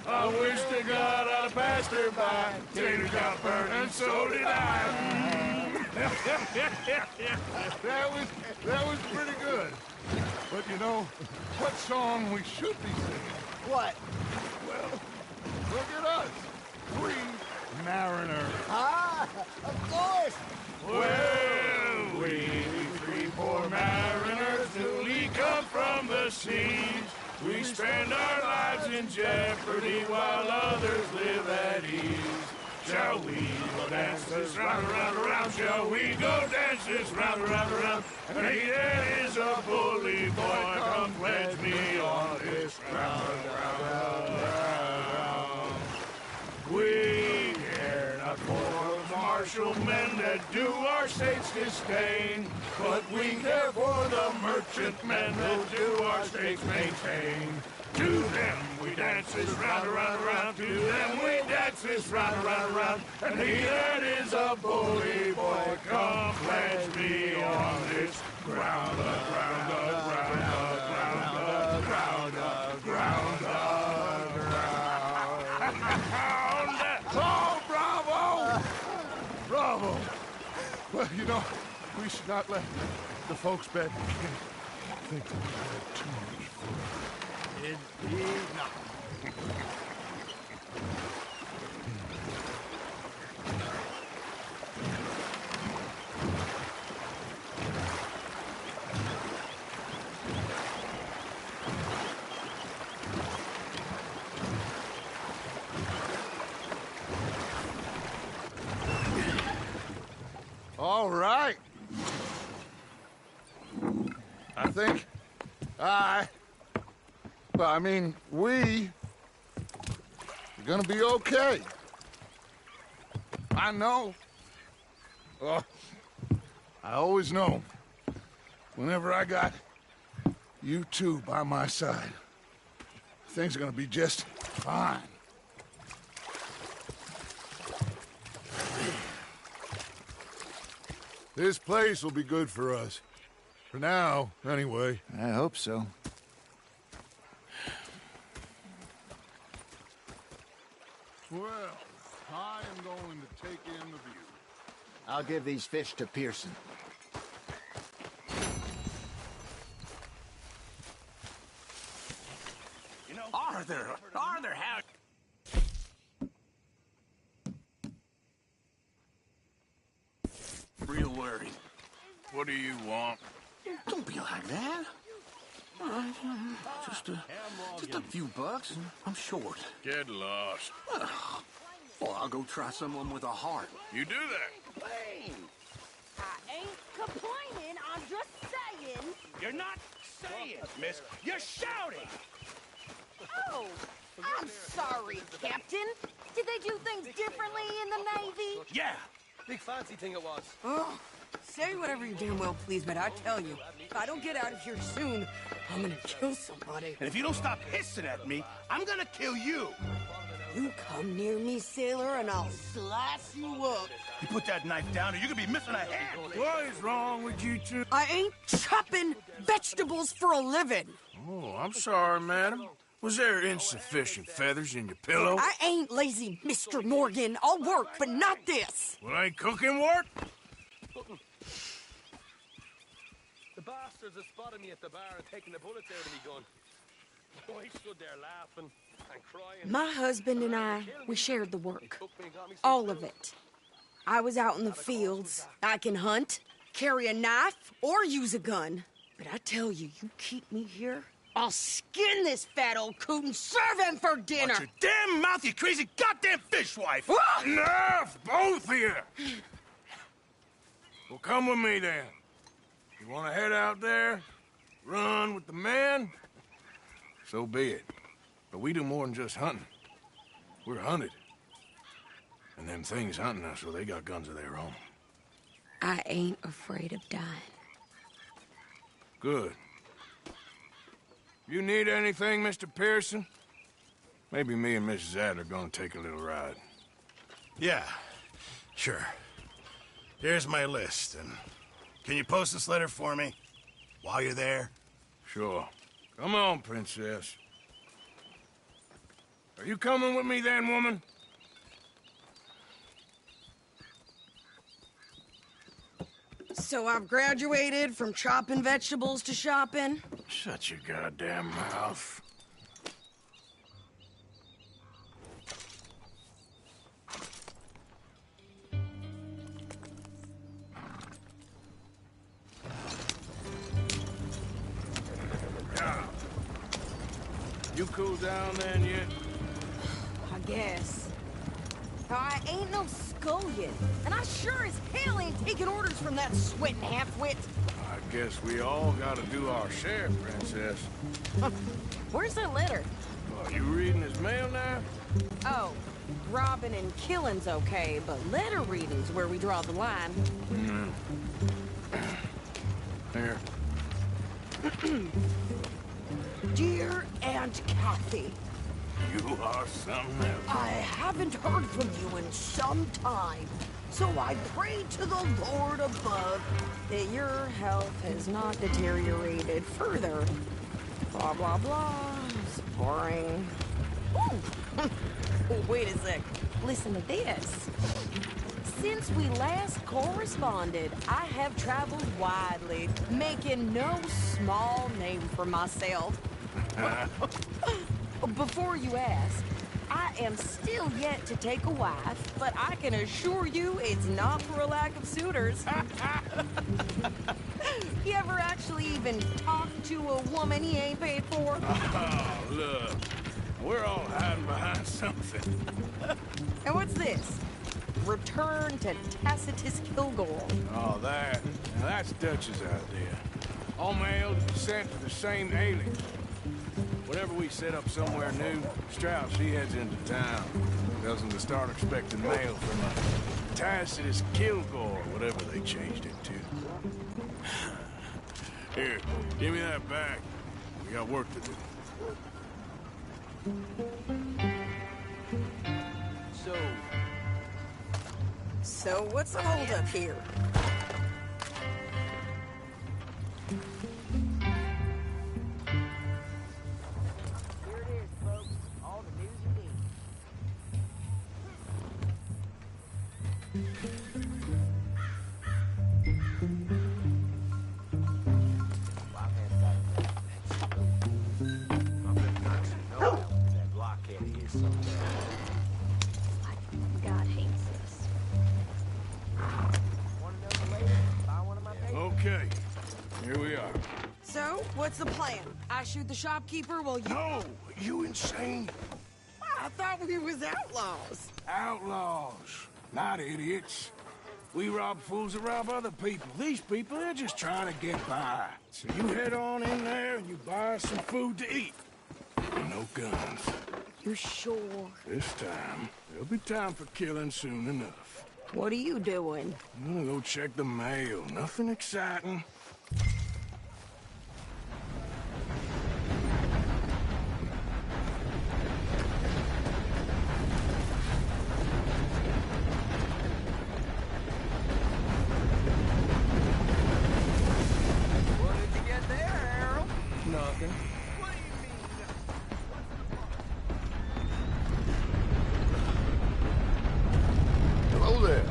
I wish to God I'd have passed her by. Tater got burned and so did I. That was pretty good. But you know, what song we should be singing? What? Well, look at us. Three mariners. Ah, of course. Well, we three poor mariners newly come from the seas. We spend our lives in jeopardy while others live at ease. Shall we go dance this round, around, around? Shall we go dance this round, around, around? And he that is a bully boy, come pledge me on this ground, ground. We care not for the martial men that do our state's disdain, but we care for the merchant men that do our state's maintain. To them we dance this round, around, around. To them we dance this round, around, around. And he that is a bully boy, come pledge me on this ground, ground, ground, ground, ground, ground, ground, ground. Oh, bravo! Bravo! Well, you know, we should not let the folks back in camp think that we had too much fun. Indeed not. All right. I think we are gonna be okay. I know. I always know. Whenever I got you two by my side, things are gonna be just fine. This place will be good for us. For now, anyway. I hope so. Well, I am going to take in the view. I'll give these fish to Pearson. Our Arthur, how... Real worried. What do you want? Don't be like that. All right, just a few bucks, and I'm short. Get lost. Well, I'll go try someone with a heart. You do that. Wayne! I ain't complaining, I'm just saying. You're not saying, miss. You're shouting! Oh, I'm sorry, Captain. Did they do things differently in the Navy? Yeah. Big fancy thing it was. Oh, say whatever you damn well please, but I tell you, if I don't get out of here soon, I'm gonna kill somebody. And if you don't stop hissing at me, I'm gonna kill you. You come near me, sailor, and I'll slice you up. You put that knife down or you're gonna be missing a hand. What is wrong with you two? I ain't chopping vegetables for a living. Oh, I'm sorry, madam. Was there insufficient feathers in your pillow? I ain't lazy, Mr. Morgan. I'll work, but not this. Well, ain't cooking work? The bastards had spotted me at the bar and taken the bullets out of me gun. Oh, I stood there laughing and crying. My husband and I, we shared the work. All of it. I was out in the fields. I can hunt, carry a knife, or use a gun. But I tell you, you keep me here, I'll skin this fat old coot and serve him for dinner. Watch your damn mouth, you crazy goddamn fishwife! Enough, both of you! Well, come with me then. You want to head out there, run with the men? So be it. But we do more than just hunting. We're hunted. And them things hunting us, well, they got guns of their own. I ain't afraid of dying. Good. You need anything, Mr. Pearson? Maybe me and Mrs. Adler gonna take a little ride. Yeah, sure. Here's my list, and can you post this letter for me while you're there? Sure. Come on, Princess. Are you coming with me then, woman? So I've graduated from chopping vegetables to shopping? Shut your goddamn mouth. You cool down then yet? I guess. I ain't no scullion, and I sure as hell ain't taking orders from that sweating half-wit. I guess we all gotta do our share, Princess. Where's that letter? Oh, you reading his mail now? Oh, robbing and killing's okay, but letter reading's where we draw the line. Here. Dear Aunt Kathy, You are something else. I haven't heard from you in some time, so I pray to the Lord above that your health has not deteriorated further. Blah, blah, blah. It's boring. Ooh. Wait a sec. Listen to this. Since we last corresponded, I have traveled widely, making no small name for myself. Before you ask, I am still yet to take a wife, but I can assure you it's not for a lack of suitors. You ever actually even talked to a woman he ain't paid for? Oh, look. We're all hiding behind something. And what's this? Return to Tacitus Kilgore. Oh, that. Now, that's Dutch's idea. All mail to be sent to the same alias. Whenever we set up somewhere new, Strauss, he heads into town. Tells them to start expecting mail from a Tacitus Kilgore, whatever they changed it to. Here, give me that back. We got work to do. So what's the holdup here? Here it is, folks. All the news you need. God hates this. Okay, here we are. So, what's the plan? I shoot the shopkeeper while you... No! You insane? I thought we was outlaws. Outlaws, not idiots. We rob fools that rob other people. These people, they're just trying to get by. So you head on in there and you buy us some food to eat. And no guns. You're sure? This time, there'll be time for killing soon enough. What are you doing? I'm gonna go check the mail. Nothing exciting. What did you get there, Harold? Nothing. What do you mean? Hello there.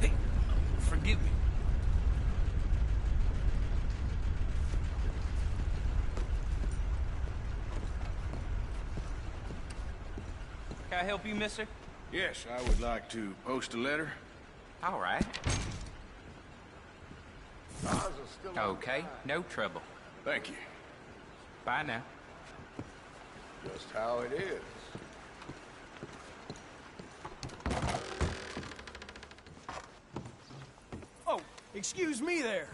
Hey, forgive me. Can I help you, mister? Yes, I would like to post a letter. All right. Okay, no trouble. Thank you. Bye now. Just how it is. Oh, excuse me there.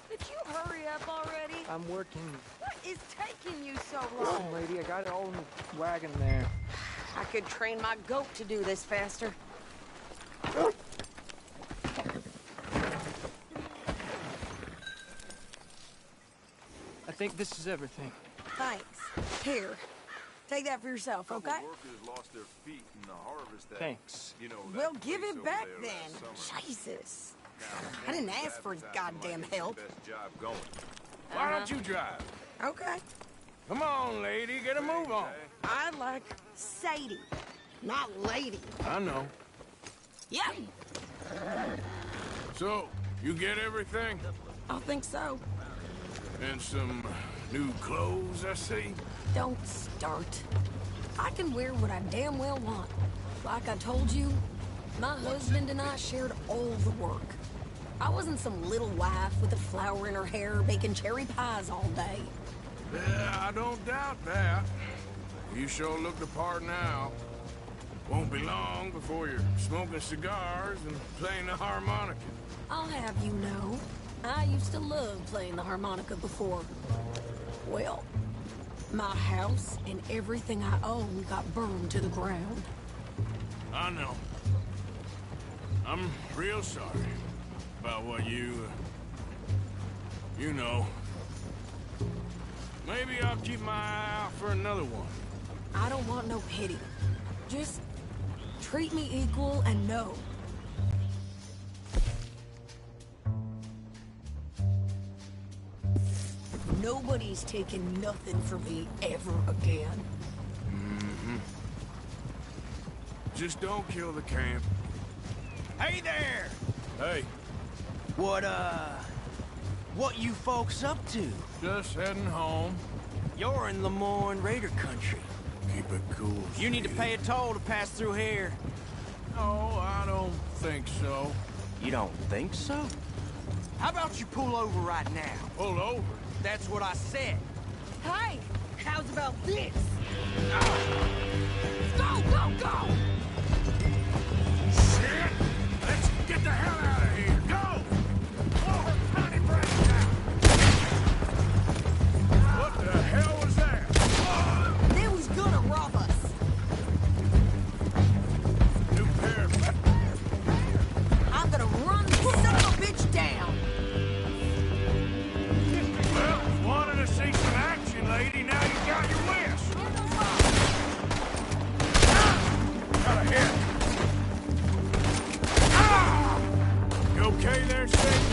Did you hurry up already? I'm working. What is taking you so long? Lady, I got it all in the wagon there. I could train my goat to do this faster. I think this is everything. Thanks. Here. Take that for yourself, okay? Workers lost their feet in the harvest. Thanks. Well, give it back then. Jesus. I didn't ask for his goddamn help. Why don't you drive? Okay. Come on, lady, get a move on. I like Sadie, not lady. I know. Yeah, So, you get everything? I think so. And some new clothes, I see? Don't start. I can wear what I damn well want. Like I told you, my husband and I shared all the work. I wasn't some little wife with a flower in her hair baking cherry pies all day. Yeah, I don't doubt that. You sure look the part now. Won't be long before you're smoking cigars and playing the harmonica. I'll have you know, I used to love playing the harmonica before. Well, my house and everything I own got burned to the ground. I know. I'm real sorry about what you know. Maybe I'll keep my eye out for another one. I don't want no pity. Just treat me equal and know. Nobody's taking nothing from me ever again. Mm-hmm. Just don't kill the camp. Hey there! Hey, What you folks up to? just heading home. You're in Lemoyne Raider country. Keep it cool. You need to pay a toll to pass through here. No, I don't think so. You don't think so? How about you pull over right now? Pull over? That's what I said. Hey, how's about this? Go, go, go! Shit! Let's get the hell out of here! Go! Over, tiny break now! What the hell was that? They was gonna rob us. New pair of... I'm gonna run this son of a bitch down. Well, wanted to see some action, lady. Now you got your wish. Got a hit. Ah! You okay there, Sadie?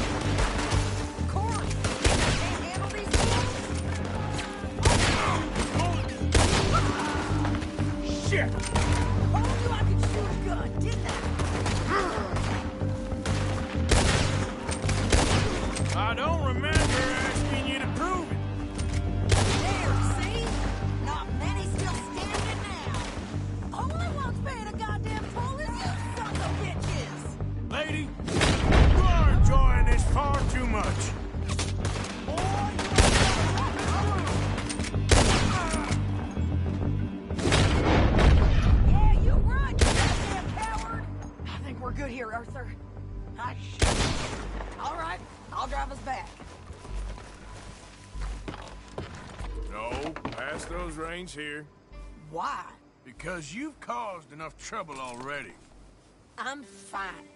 told you I could shoot a gun, didn't I don't remember asking you to prove it. There, see? Not many still standing now. Only one's paying a goddamn toll is you sons of bitches! Lady, you are enjoying this far too much. Yeah, you run, you goddamn coward! I think we're good here, Arthur. Ah, shit. All right, I'll drive us back. No, pass those reins here. Why? Because you've caused enough trouble already. I'm fine.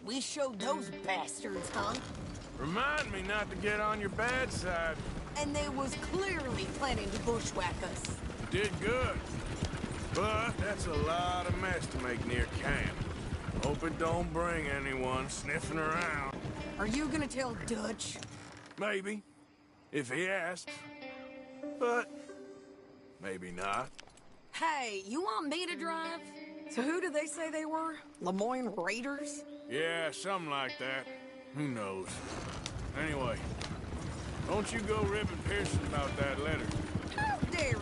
We showed those bastards, huh? Remind me not to get on your bad side. And they was clearly planning to bushwhack us. You did good. But that's a lot of mess to make near camp. Hope it don't bring anyone sniffing around. Are you gonna tell Dutch? Maybe. If he asks. But maybe not. Hey, you want me to drive? So who did they say they were? Lemoyne Raiders? Yeah, something like that. Who knows? Anyway, don't you go ribbing Pearson about that letter. How dare you?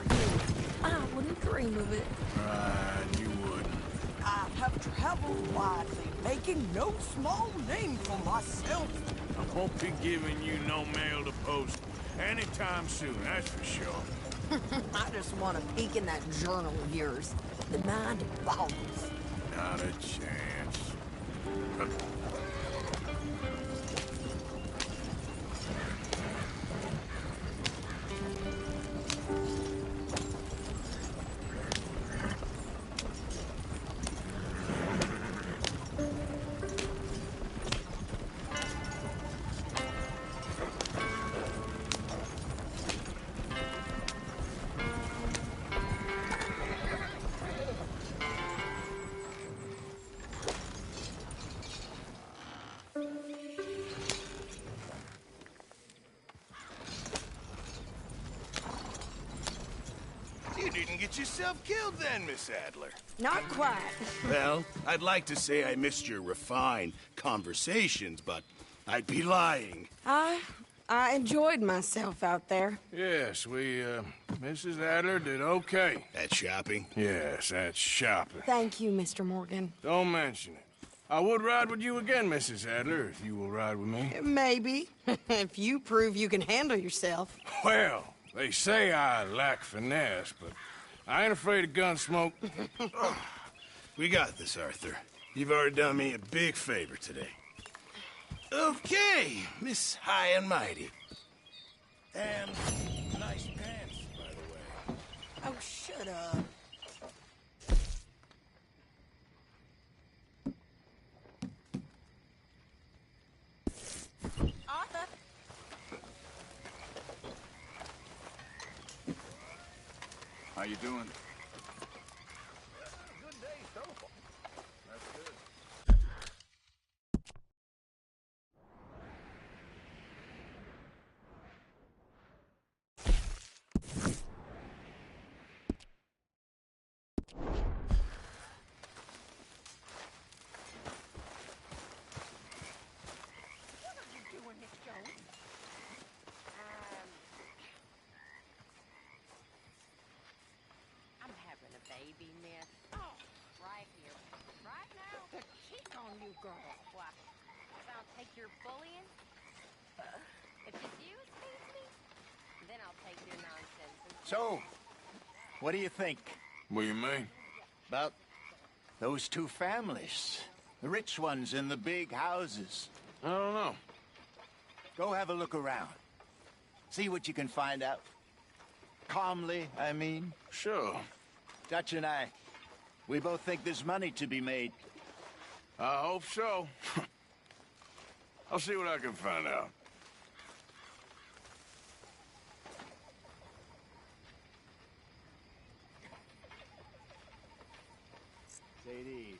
I wouldn't dream of it. Right, you wouldn't. I have traveled widely, making no small name for myself. I won't be giving you no mail to post anytime soon, that's for sure. I just want to peek in that journal of yours. The mind boggles. Not a chance. You didn't get yourself killed then, Miss Adler. Not quite. Well, I'd like to say I missed your refined conversations, but I'd be lying. I enjoyed myself out there. Yes, Mrs. Adler did okay. At shopping? Yes, that's shopping. Thank you, Mr. Morgan. Don't mention it. I would ride with you again, Mrs. Adler, if you will ride with me. Maybe. If you prove you can handle yourself. Well, they say I lack finesse, but I ain't afraid of gun smoke. We got this, Arthur. You've already done me a big favor today. Okay, Miss High and Mighty. And nice pants, by the way. Oh, shut up. Arthur. How you doing? Good day so far. That's good. What are you doing, Miss Jones? I'm having a baby, miss. Oh, right here. Right now. The cheek on you, girl. What? I'll take your bullying? If it's you excuse me, then I'll take your nonsense. So, what do you think What do you mean? about those two families? The rich ones in the big houses. I don't know. Go have a look around. See what you can find out. Calmly, I mean. Sure. Dutch and I, we both think there's money to be made. I hope so. I'll see what I can find out. Sadie.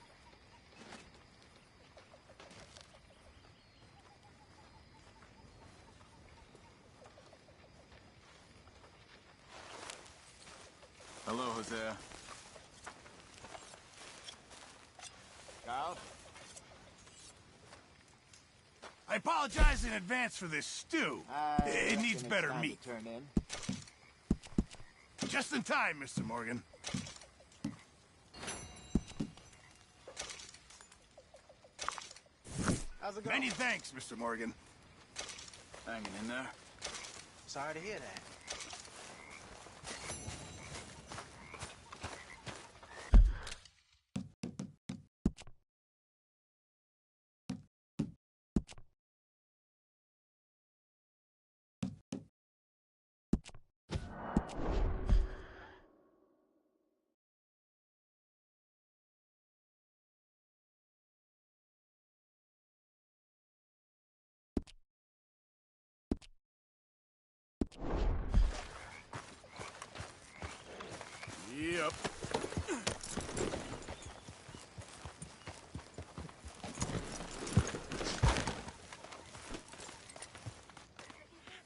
Hello, Hosea. Kyle? I apologize in advance for this stew. It needs better meat. Turn in. Just in time, Mr. Morgan. How's it going? Many thanks, Mr. Morgan. Hanging in there. Sorry to hear that. Yep.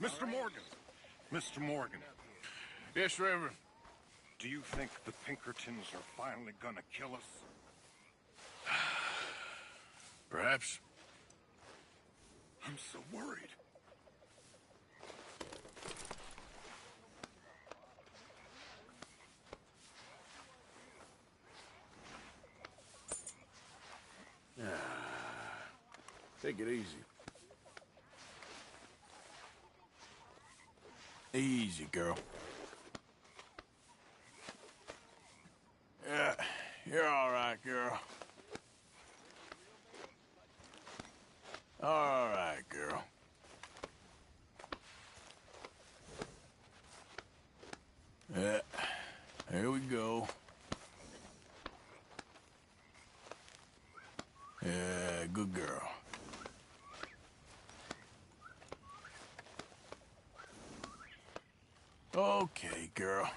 Mr. Morgan. Mr. Morgan. Yes, Reverend. Do you think the Pinkertons are finally gonna kill us? Perhaps. I'm so worried. Take it easy. Easy, girl. Yeah, you're all right, girl. All right, girl. Yeah, here we go. Yeah, good girl. Okay, girl.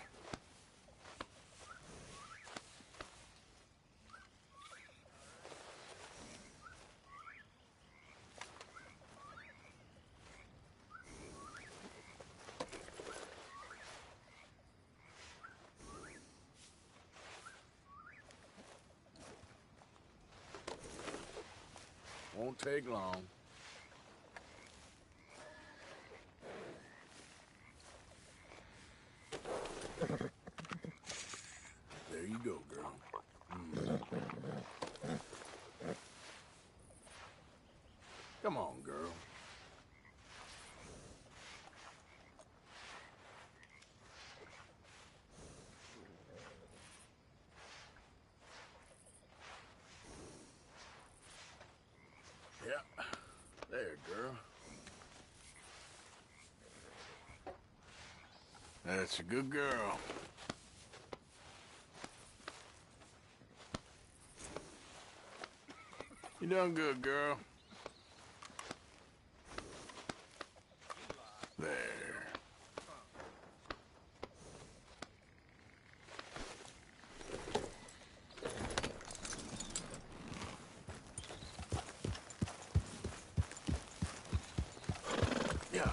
Won't take long. There you go, girl. Come on, girl. Yeah. There, girl. That's a good girl. You done good, girl. There. Yeah.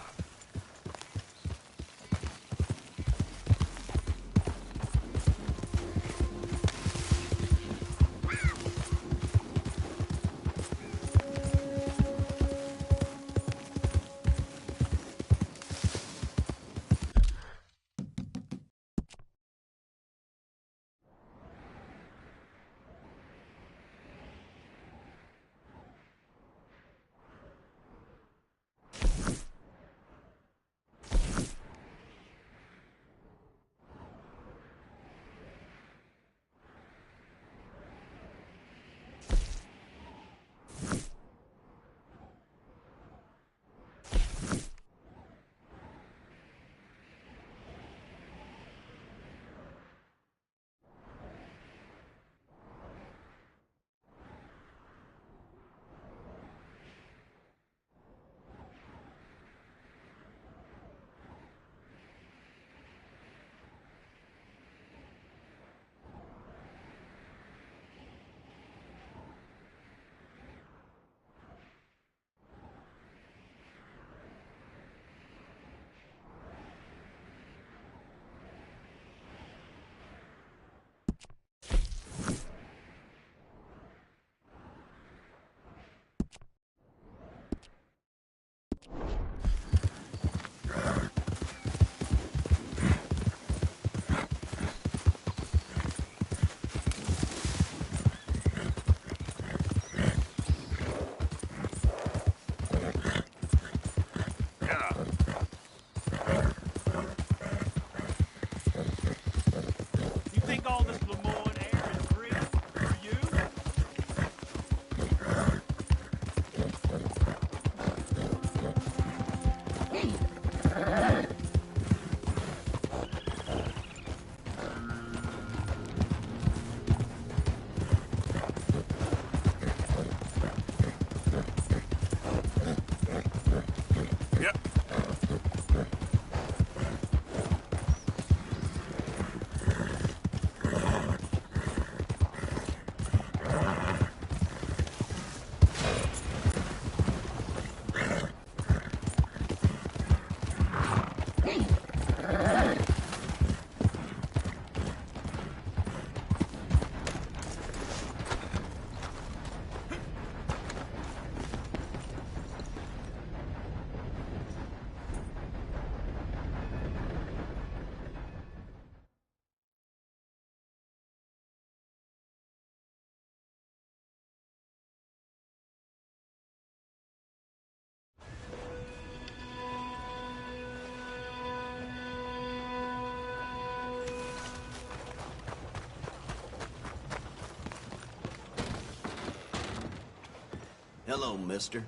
Hello, mister.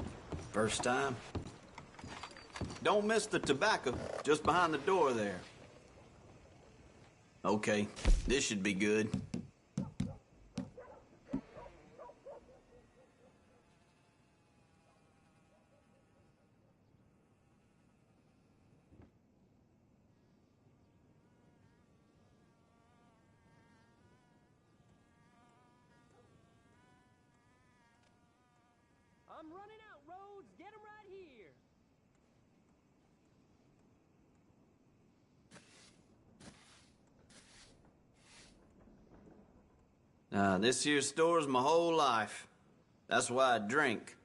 First time? Don't miss the tobacco, just behind the door there. Okay, this should be good. I'm running out, Rhodes. Get him right here. This here store's my whole life. That's why I drink.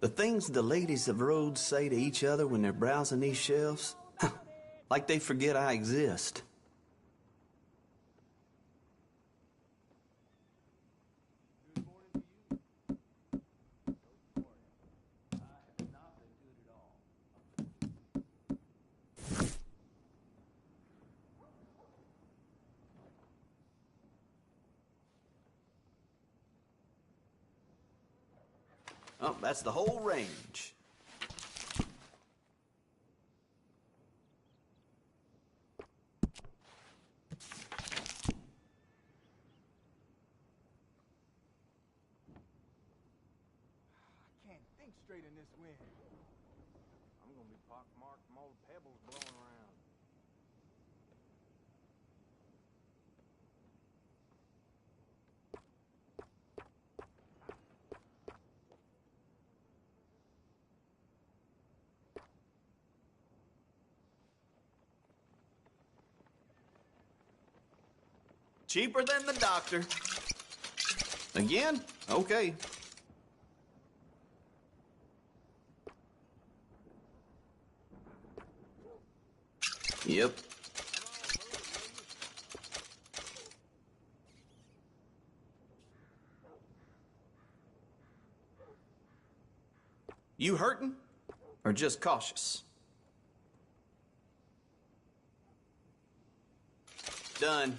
The things the ladies of Rhodes say to each other when they're browsing these shelves, like they forget I exist. Oh, that's the whole range. I can't think straight in this wind. I'm gonna be pockmarked from all the pebbles blowing around. Cheaper than the doctor. Again? Okay. Yep. You hurting? Or just cautious? Done.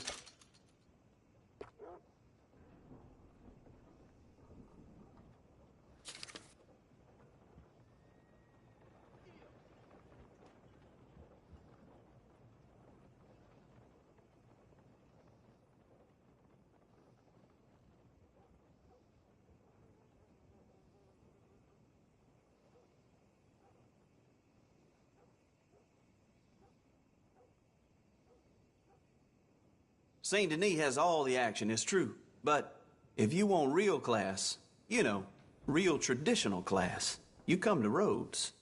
Saint Denis has all the action, it's true. But if you want real class, you know, real traditional class, you come to Rhodes.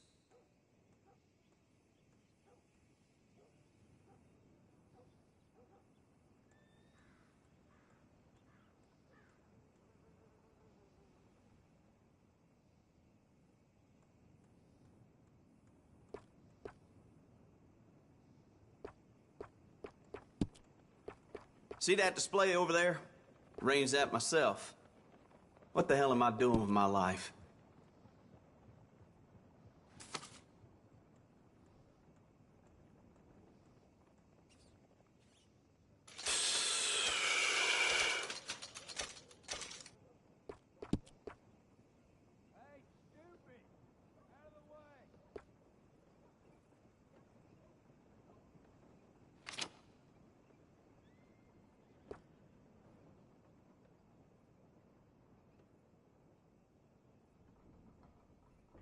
See that display over there? Arranged that myself. What the hell am I doing with my life?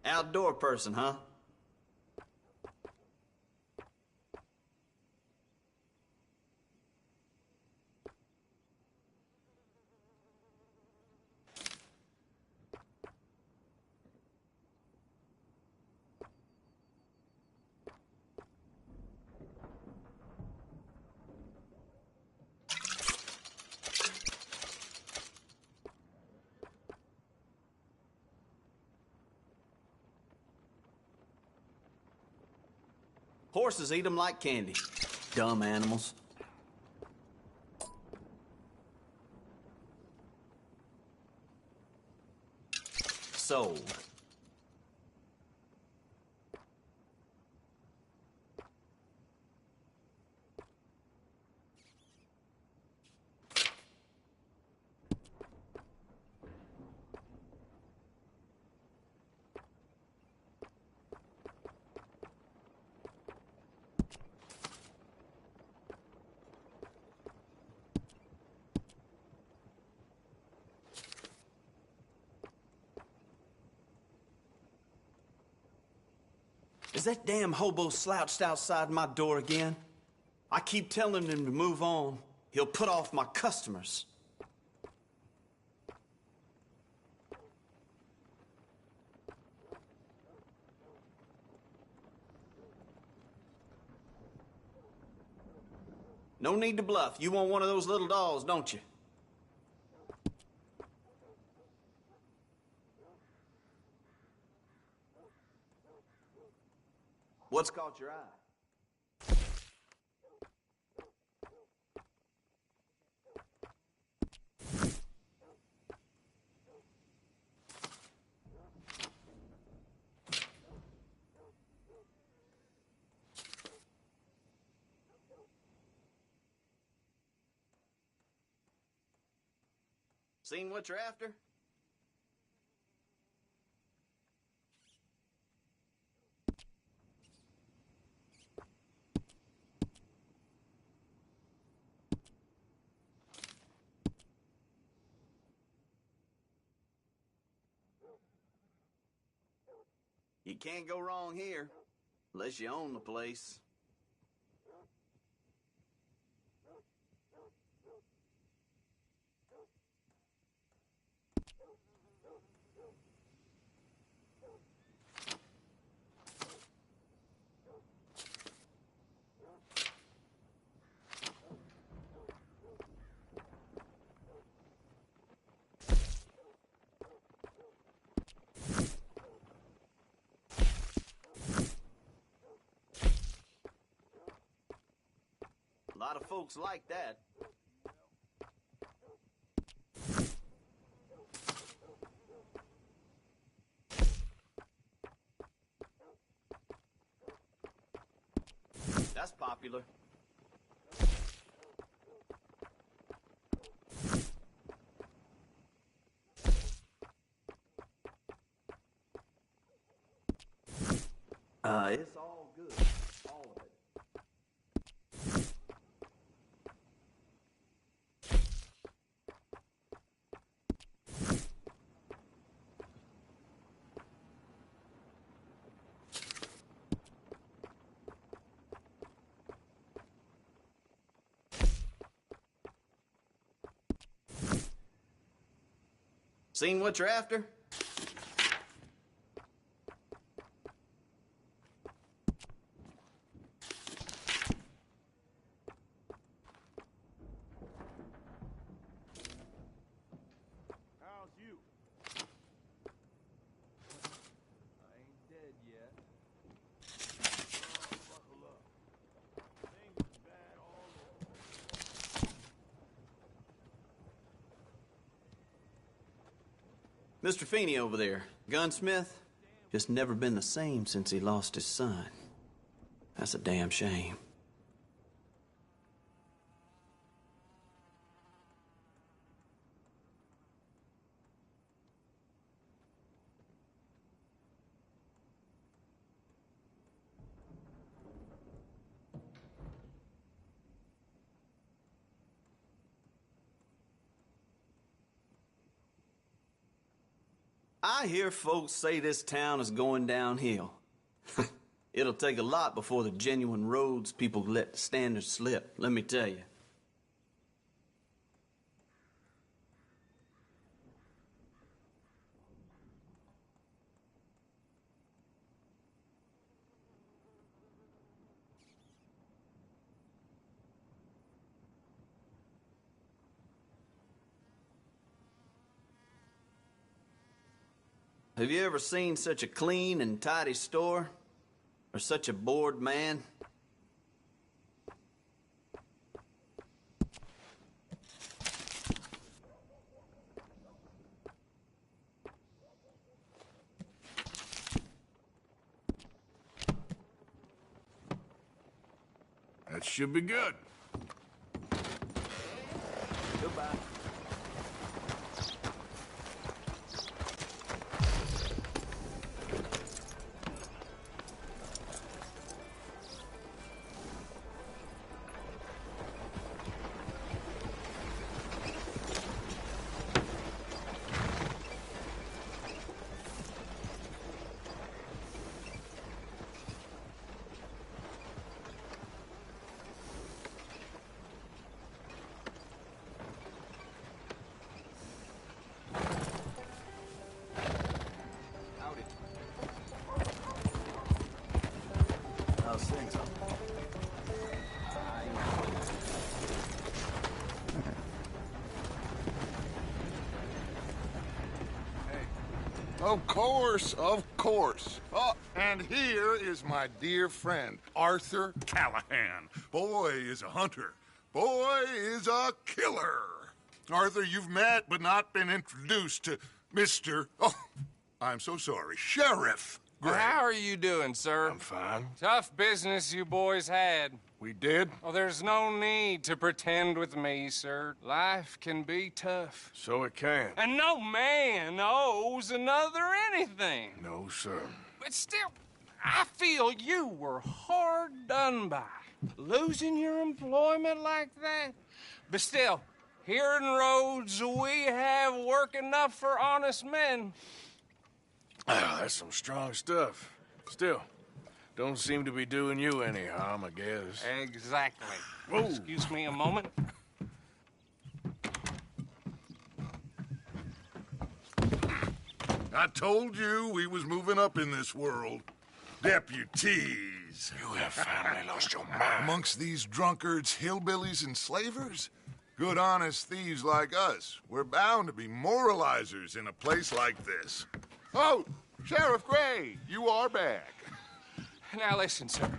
Outdoor person, huh? Horses eat them like candy. Dumb animals. Sold. Is that damn hobo slouched outside my door again? I keep telling him to move on. He'll put off my customers. No need to bluff. You want one of those little dolls, don't you? What's caught your eye? Seen what you're after? You can't go wrong here, unless you own the place. A lot of folks like that. That's popular. It's all good. All of it. Seen what you're after? How's you? I ain't dead yet. Buckle up. Things is bad all over. Mr. Feeney over there, gunsmith, just never been the same since he lost his son. That's a damn shame. I hear folks say this town is going downhill. It'll take a lot before the genuine roads people let the standards slip, let me tell you. Have you ever seen such a clean and tidy store? Or such a bored man? should be good. Goodbye. How's things? Of course, of course. Oh, and here is my dear friend, Arthur Callahan. Boy is a hunter. Boy is a killer. Arthur, you've met but not been introduced to Mr. Oh, I'm so sorry, Sheriff Gray. How are you doing, sir? I'm fine. Tough business you boys had. We did? Oh, there's no need to pretend with me, sir. Life can be tough. So it can. And no man owes another anything. No, sir. But still, I feel you were hard done by. Losing your employment like that. But still, here in Rhodes, we have work enough for honest men. That's some strong stuff. Still, don't seem to be doing you any harm, I guess. Exactly. Whoa. Excuse me a moment. I told you we was moving up in this world. Deputies. You have finally lost your mind. Amongst these drunkards, hillbillies, and slavers? Good, honest thieves like us. We're bound to be moralizers in a place like this. Oh, Sheriff Gray, you are back. Now listen, sir.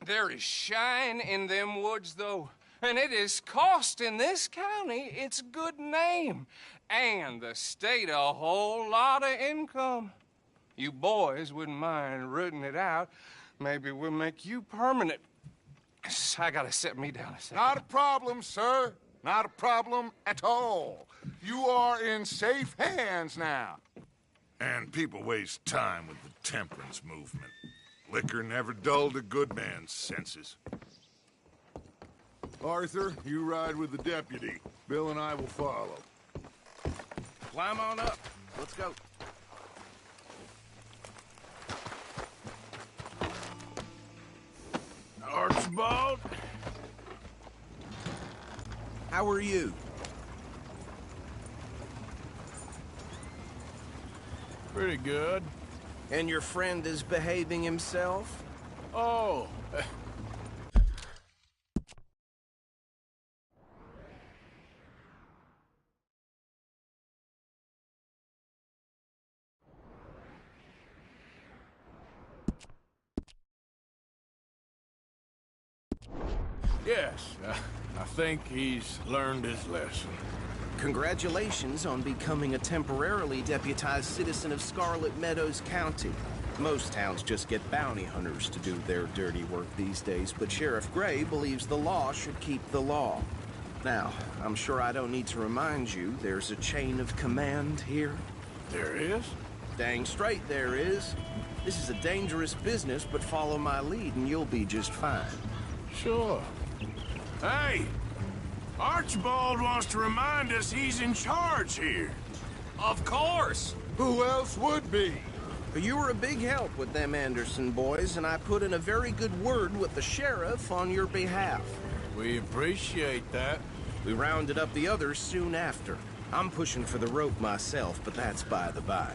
There is shine in them woods, though. And it is costing this county its good name. And the state a whole lot of income. You boys wouldn't mind rooting it out. Maybe we'll make you permanent. I gotta set me down a second. Not a problem, sir. Not a problem at all. You are in safe hands now. And people waste time with the temperance movement. Liquor never dulled a good man's senses. Arthur, you ride with the deputy. Bill and I will follow. Climb on up. Let's go. Archibald? How are you? Pretty good. And your friend is behaving himself? Oh. Yes, I think he's learned his lesson. Congratulations on becoming a temporarily deputized citizen of Scarlet Meadows County. Most towns just get bounty hunters to do their dirty work these days, but Sheriff Gray believes the law should keep the law. Now, I'm sure I don't need to remind you, there's a chain of command here. There is? Dang straight there is. This is a dangerous business, but follow my lead and you'll be just fine. Sure. Hey! Archibald wants to remind us he's in charge here. Of course! Who else would be? You were a big help with them Anderson boys, and I put in a very good word with the sheriff on your behalf. We appreciate that. We rounded up the others soon after. I'm pushing for the rope myself, but that's by the by.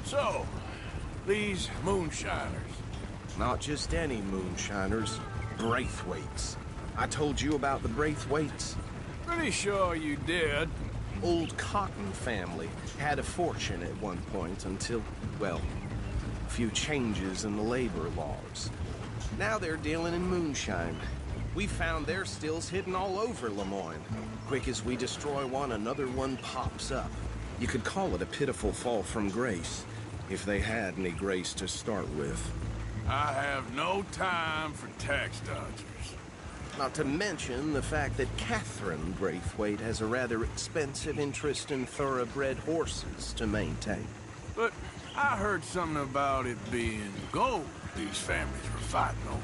So, these moonshiners. Not just any moonshiners, Braithwaites. I told you about the Braithwaites? Pretty sure you did. Old Cotton family had a fortune at one point until, well, a few changes in the labor laws. Now they're dealing in moonshine. We found their stills hidden all over Lemoyne. Quick as we destroy one, another one pops up. You could call it a pitiful fall from grace, if they had any grace to start with. I have no time for tax dodgers. Not to mention the fact that Catherine Braithwaite has a rather expensive interest in thoroughbred horses to maintain. But I heard something about it being gold these families were fighting over.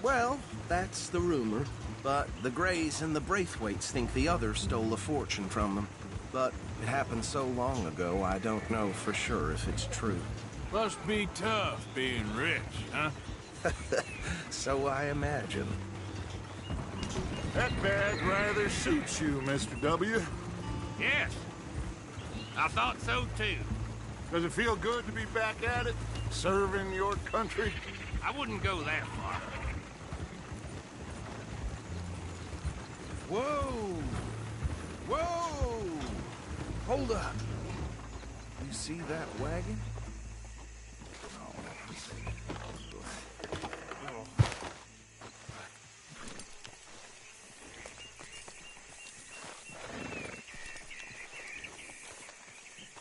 Well, that's the rumor. But the Greys and the Braithwaites think the others stole a fortune from them. But it happened so long ago, I don't know for sure if it's true. Must be tough being rich, huh? So I imagine. That badge rather suits you, Mr. W. Yes. I thought so, too. Does it feel good to be back at it? Serving your country? I wouldn't go that far. Whoa! Whoa! Hold up. You see that wagon?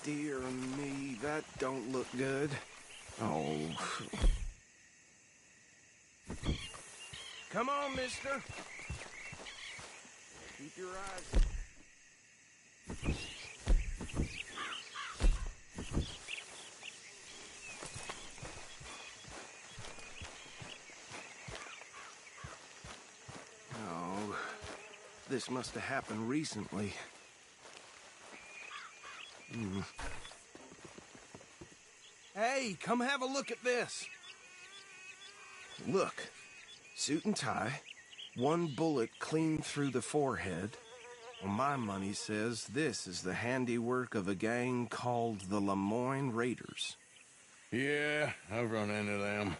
Dear me, that don't look good. Oh. Come on, mister. Keep your eyes... Oh, this must have happened recently. Hey, come have a look at this. Look, suit and tie, one bullet clean through the forehead. Well, my money says this is the handiwork of a gang called the Lemoyne Raiders. Yeah, I've run into them.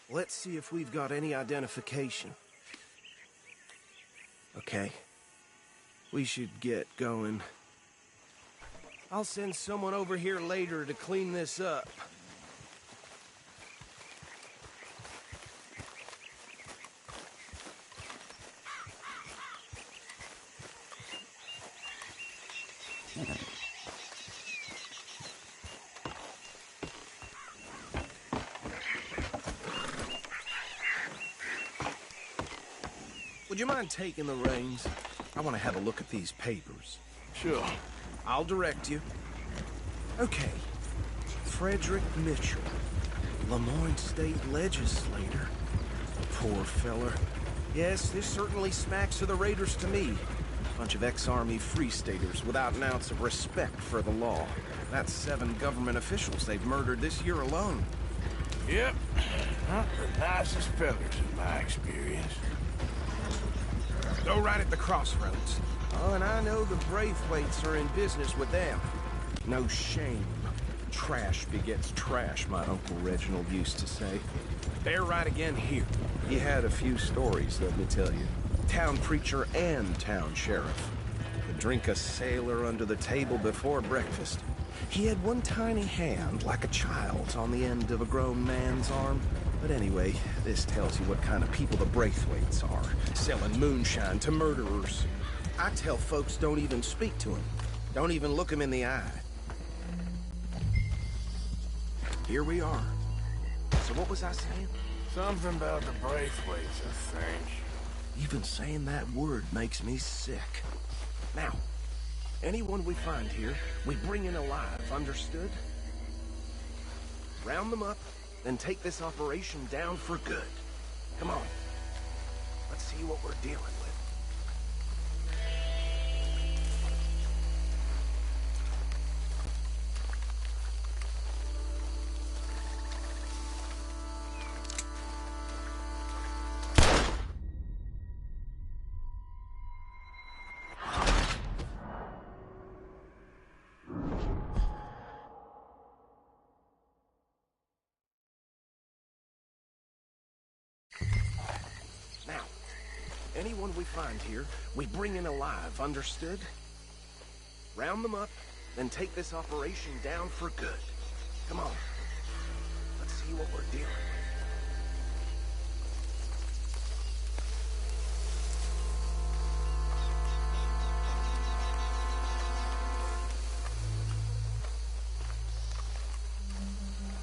Let's see if we've got any identification. Okay. We should get going. I'll send someone over here later to clean this up. Would you mind taking the reins? I want to have a look at these papers. Sure. I'll direct you. Okay. Frederick Mitchell, Lemoyne State Legislator. Poor feller. Yes, this certainly smacks of the Raiders to me. Bunch of ex-Army Free Staters without an ounce of respect for the law. That's 7 government officials they've murdered this year alone. Yep. Not the nicest fellas in my experience. Go right at the crossroads. Oh, and I know the Braithwaites are in business with them. No shame. Trash begets trash, my Uncle Reginald used to say. They're right again here. He had a few stories, let me tell you. Town preacher and town sheriff. Could drink a sailor under the table before breakfast. He had one tiny hand, like a child's, on the end of a grown man's arm. But anyway, this tells you what kind of people the Braithwaites are. Selling moonshine to murderers. I tell folks don't even speak to him. Don't even look him in the eye. Here we are. So what was I saying? Something about the Braithwaites, I think. Even saying that word makes me sick. Now, anyone we find here, we bring in alive, understood? Round them up, then take this operation down for good. Come on. Let's see what we're dealing with. Now, anyone we find here, we bring in alive, understood? Round them up, then take this operation down for good. Come on. Let's see what we're dealing with.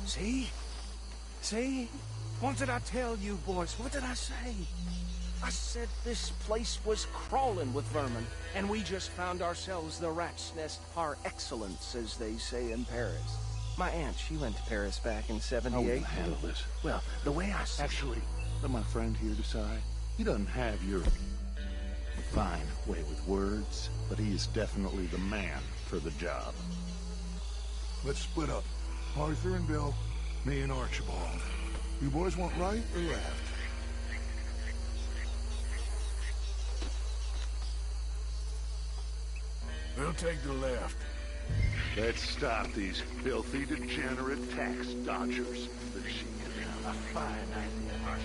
See? See? What did I tell you, boys? What did I say? I said this place was crawling with vermin, and we just found ourselves the rat's nest par excellence, as they say in Paris. My aunt, she went to Paris back in '78. How are we gonna handle this? Well, the way I see Actually, let my friend here decide. He doesn't have your fine way with words, but he is definitely the man for the job. Let's split up. Arthur and Bill, me and Archibald. You boys want right or left? We'll take the left. Let's stop these filthy, degenerate tax dodgers. Let's see. A fine idea.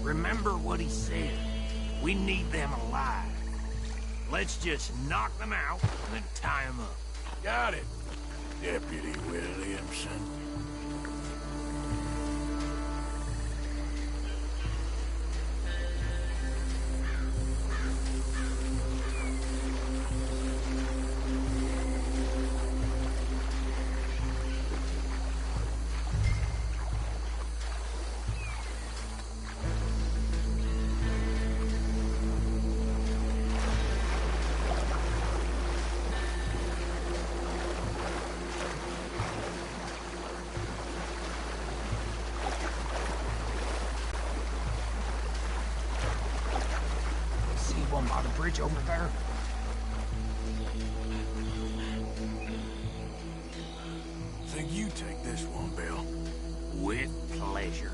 Remember what he said. We need them alive. Let's just knock them out and then tie them up. Got it, Deputy Williamson. One by the bridge over there. Think you take this one, Bill? With pleasure.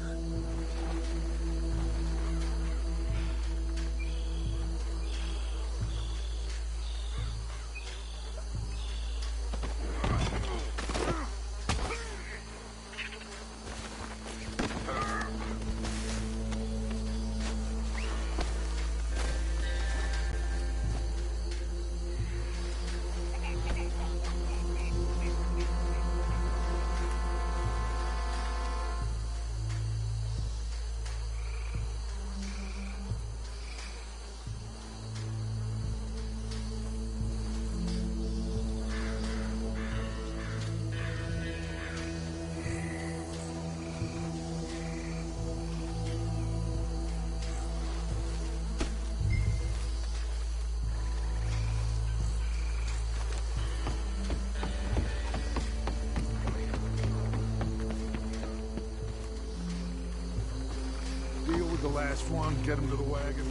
The last one, get him to the wagon.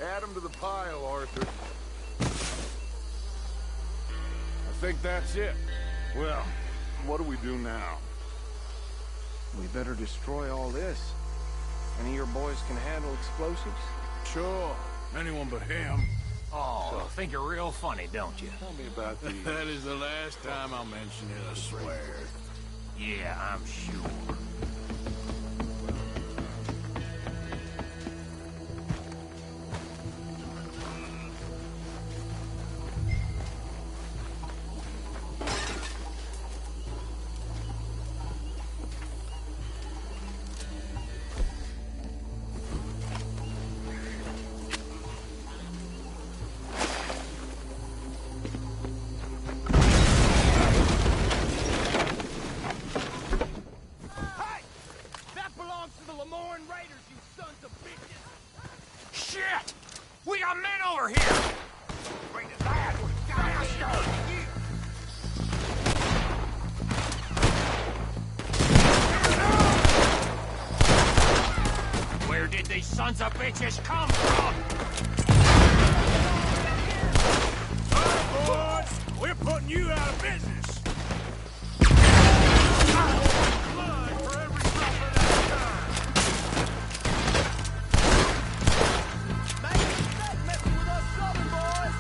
Add him to the pile, Arthur. I think that's it. Well, what do we do now? We better destroy all this. Any of your boys can handle explosives? Sure. Anyone but him. Oh, think you're real funny, don't you? Tell me about these. That is the last time I'll mention it, I swear. Yeah, I'm sure. these sons of bitches come from? All right, boys, we're putting you out of business. Blood for every drop of that time. Make a mistake messing with us Southern boys.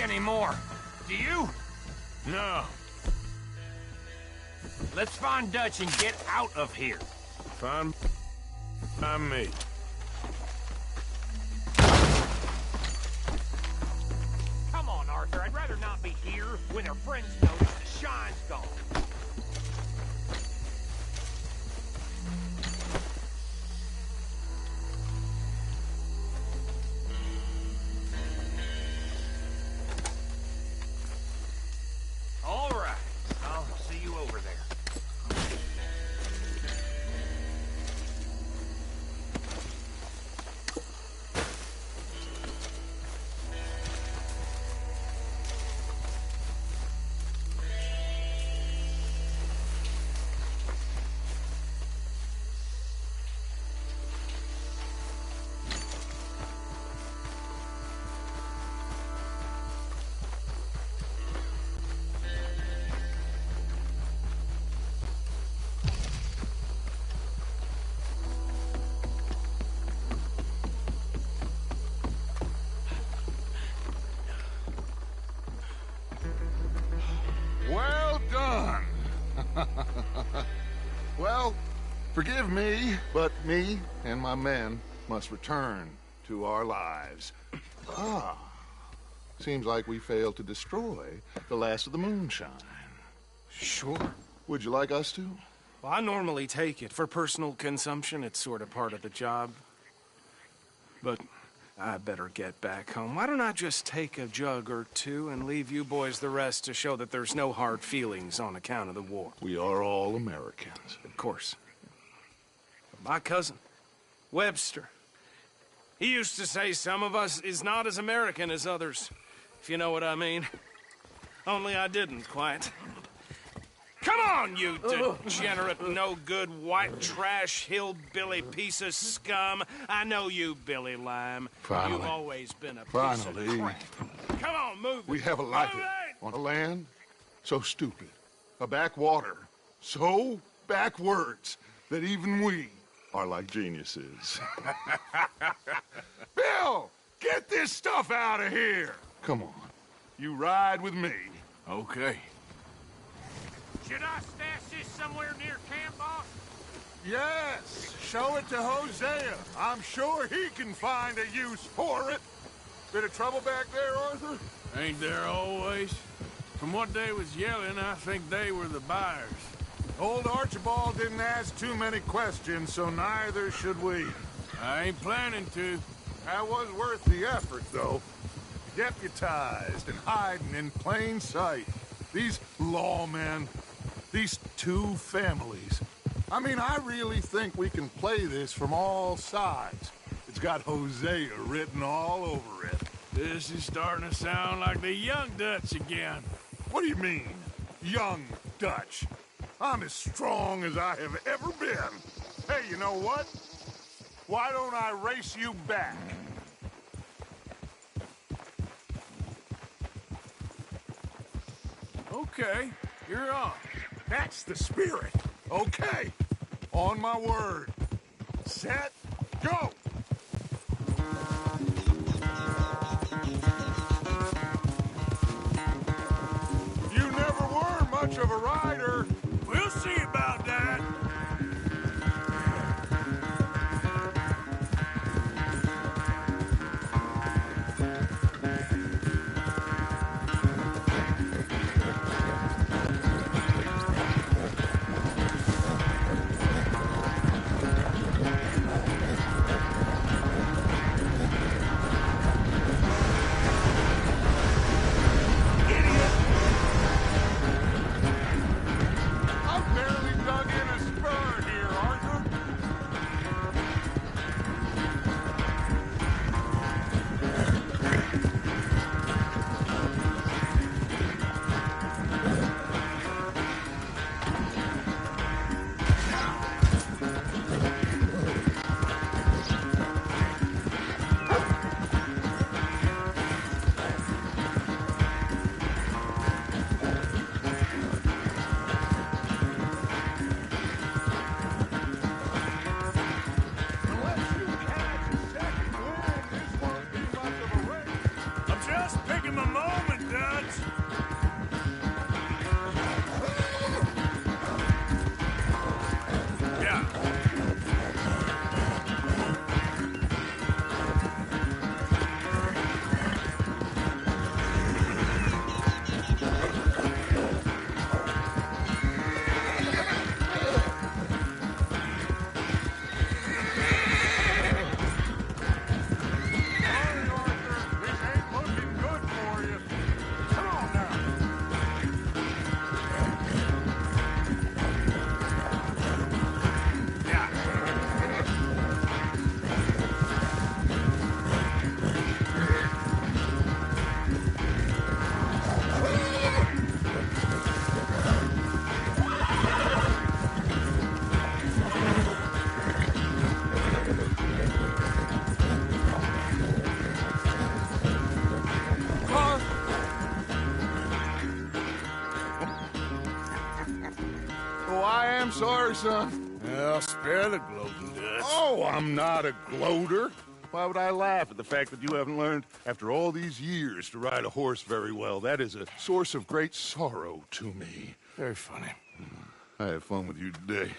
Anymore. Do you? No. Let's find Dutch and get out of here. Fine by me. Come on, Arthur. I'd rather not be here when their friends notice the shine's gone. All right. I'll see you over there. Well done. Well, forgive me, but me and my men must return to our lives. Seems like we failed to destroy the last of the moonshine. Sure. Would you like us to? Well, I normally take it. For personal consumption, it's sort of part of the job. But I better get back home. Why don't I just take a jug or two and leave you boys the rest to show that there's no hard feelings on account of the war? We are all Americans. Of course. My cousin, Webster, he used to say some of us is not as American as others, if you know what I mean. Only I didn't quite. Come on, you degenerate, no-good, white trash, hillbilly piece of scum. I know you, Billy Lime. Finally. You've always been a piece of crap. Come on, move it. We have a life on a land so stupid, a backwater so backwards that even we are like geniuses. Bill, Get this stuff out of here! Come on. You ride with me. Okay. Should I stash this somewhere near camp, boss? Yes! Show it to Hosea. I'm sure he can find a use for it. Bit of trouble back there, Arthur? Ain't there always? From what they was yelling, I think they were the buyers. Old Archibald didn't ask too many questions, so neither should we. I ain't planning to. That was worth the effort, though. Deputized and hiding in plain sight. These lawmen, these two families. I mean, I really think we can play this from all sides. It's got Hosea written all over it. This is starting to sound like the Young Dutch again. What do you mean, Young Dutch? I'm as strong as I have ever been. Hey, you know what? Why don't I race you back? Okay, you're on. That's the spirit. Okay, on my word. Set, go! You never were much of a rider. We'll see about that. I've barely dug in a spur here, Arthur. Unless you catch a second wind, this won't be much of a race. I'm just picking my moment, Dutch. Yeah. Sorry, Arthur. This ain't looking good for you. Come on now. Oh, I am sorry, son. Well, spare the gloating, Dutch. Oh, I'm not a gloater. Why would I laugh at the fact that you haven't learned, after all these years, to ride a horse very well? That is a source of great sorrow to me. Very funny. I had fun with you today.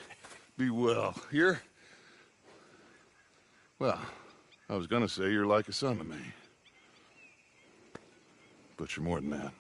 Be well. Here? Well, I was gonna say you're like a son to me. But you're more than that.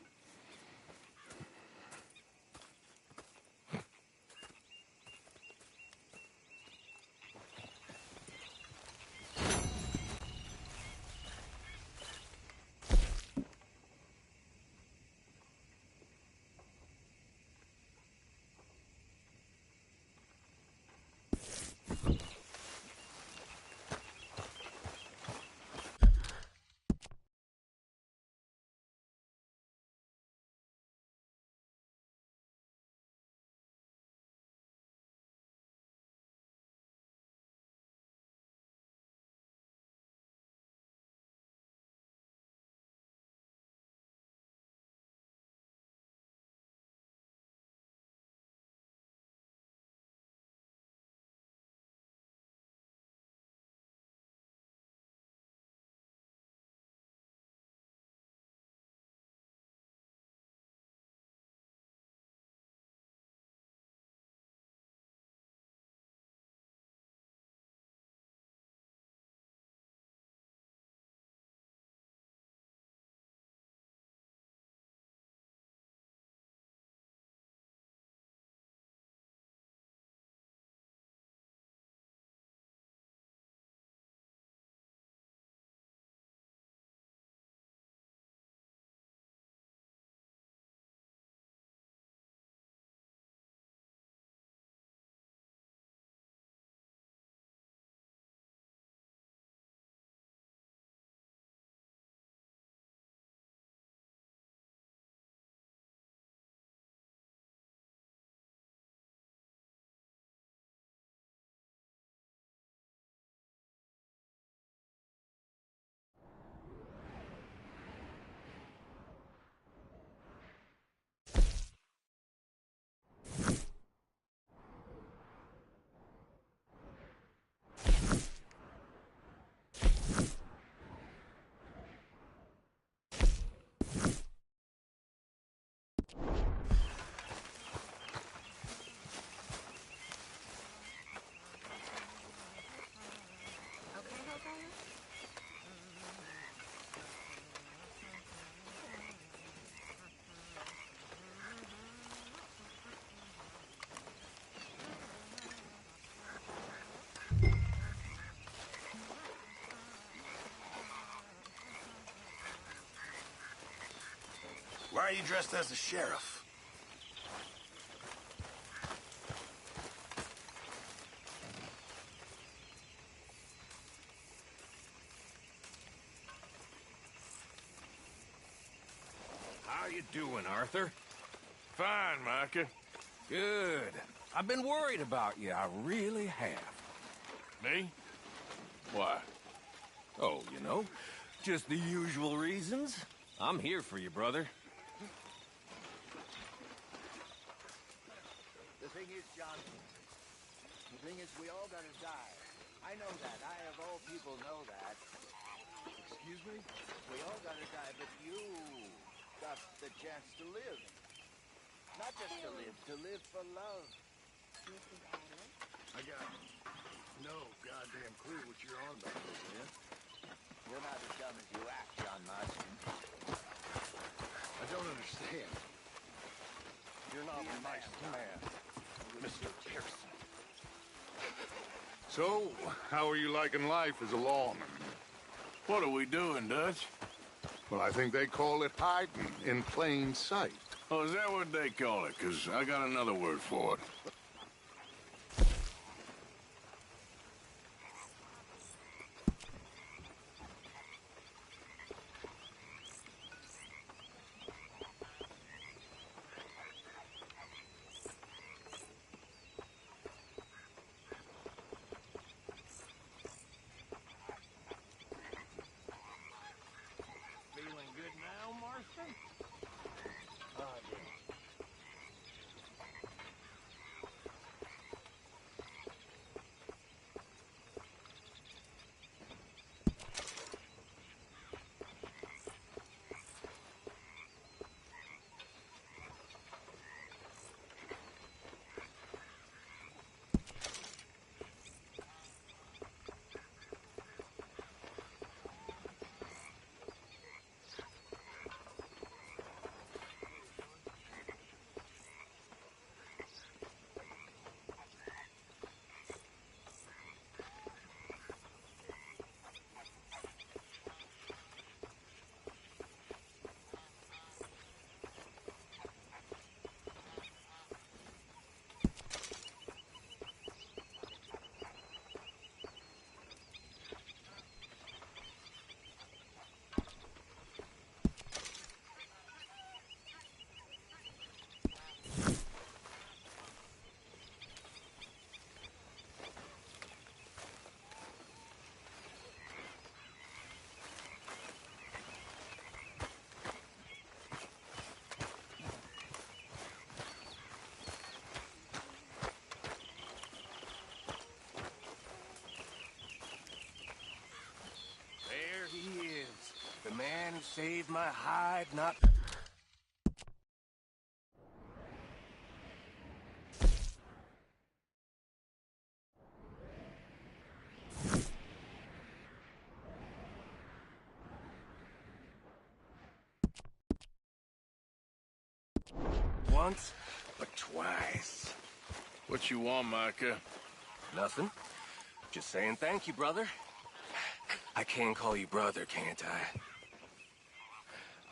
you dressed as the sheriff? How you doing, Arthur? Fine, Micah. Good. I've been worried about you. I really have. Me? Why? Oh, you know, just the usual reasons. I'm here for you, brother. The thing is, John, we all gotta die. I know that. I, of all people, know that. Excuse me? We all gotta die, but you got the chance to live. Not just to live for love. I got no goddamn clue what you're on about, man. You're not as dumb as you act, John Marston. I don't understand. You're not a nice man, Mr. Pearson. So, how are you liking life as a lawman? What are we doing, Dutch? Well, I think they call it hiding in plain sight. Oh, is that what they call it? 'Cause I got another word for it. Feeling good now, Marston? Oh, dear. There he is. The man who saved my hide, not... Once, but twice. What you want, Micah? Nothing. Just saying thank you, brother. I can call you brother, can't I?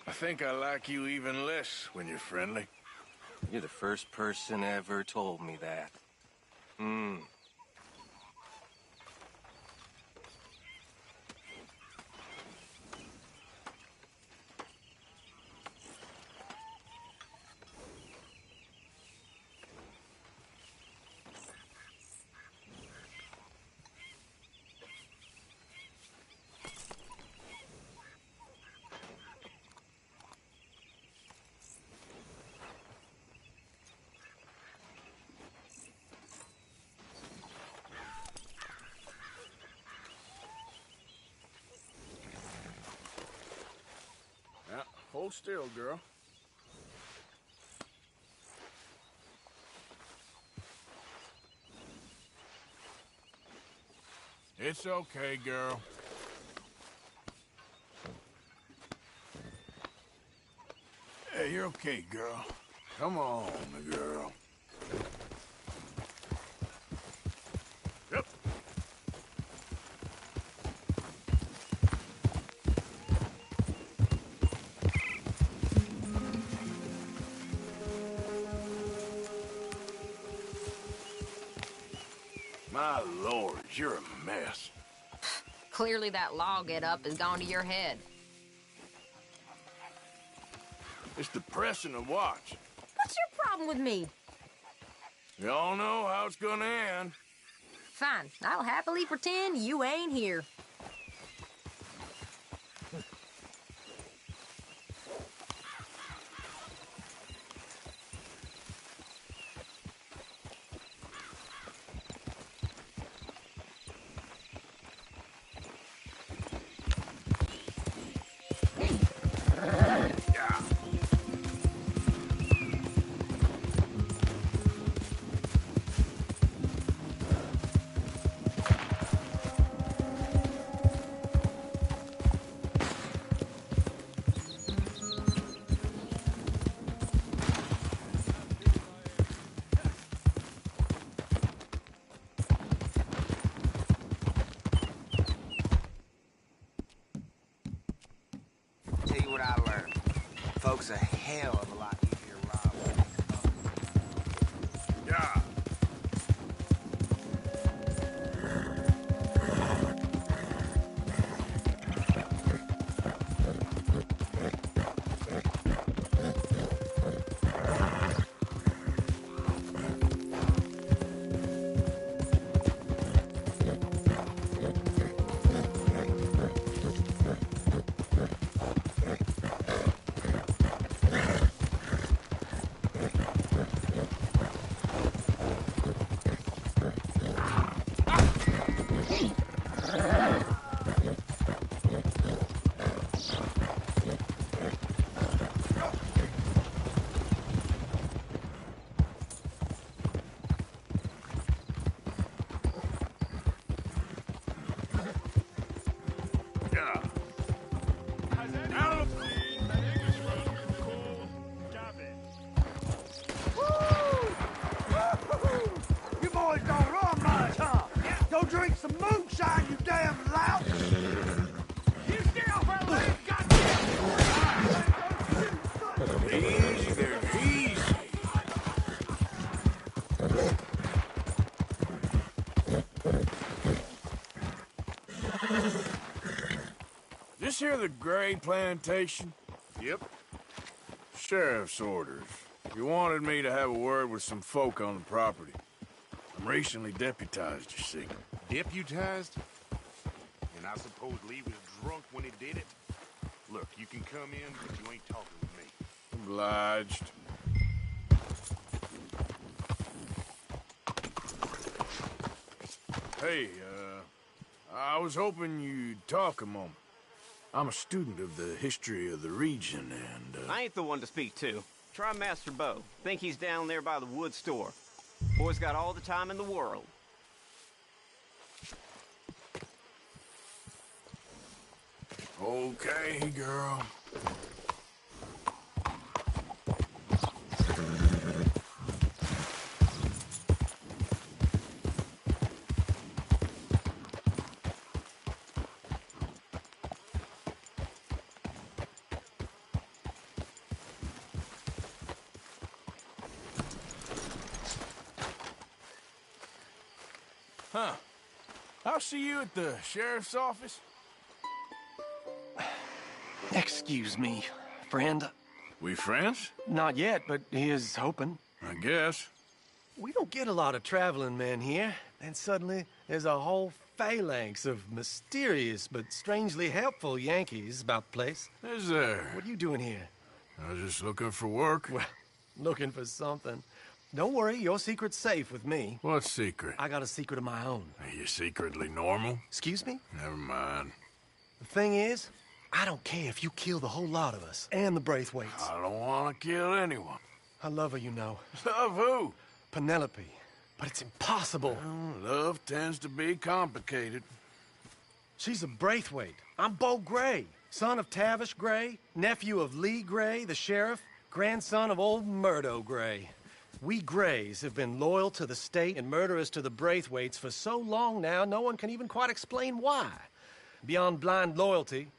I think I like you even less when you're friendly. You're the first person ever told me that. Yeah, hold still, girl. It's okay, girl. Hey, you're okay, girl. Come on, girl. Yep. My lord, you're a mess. Clearly that law get-up has gone to your head. It's depressing to watch. What's your problem with me? You all know how it's gonna end. Fine, I'll happily pretend you ain't here. Tell you what I learned. Folks a hell of a lot easier to rob. Yeah. You boys don't run much, huh? Go drink some moonshine, you damn lout! You still fellas ain't got Easy there, easy. This here the Gray plantation? Yep. Sheriff's orders. You wanted me to have a word with some folk on the property. I'm recently deputized, you see. Deputized? And I suppose Lee was drunk when he did it? Look, you can come in, but you ain't talking with me. Obliged. Hey, I was hoping you'd talk a moment. I'm a student of the history of the region, and, I ain't the one to speak to. Try Master Bo. Think he's down there by the wood store. Boy's got all the time in the world. Okay, girl. Huh. I'll see you at the sheriff's office. Excuse me, friend. We friends? Not yet, but he is hoping. I guess. We don't get a lot of traveling men here, and suddenly there's a whole phalanx of mysterious but strangely helpful Yankees about the place. Is there? What are you doing here? I was just looking for work. Well, looking for something. Don't worry, your secret's safe with me. What secret? I got a secret of my own. Are you secretly normal? Excuse me? Never mind. The thing is, I don't care if you kill the whole lot of us, and the Braithwaites. I don't want to kill anyone. I love her, you know. Love who? Penelope. But it's impossible. Well, love tends to be complicated. She's a Braithwaite. I'm Bo Gray, son of Tavish Gray, nephew of Lee Gray, the sheriff, grandson of old Murdo Gray. We Grays have been loyal to the state and murderous to the Braithwaites for so long now, no one can even quite explain why. Beyond blind loyalty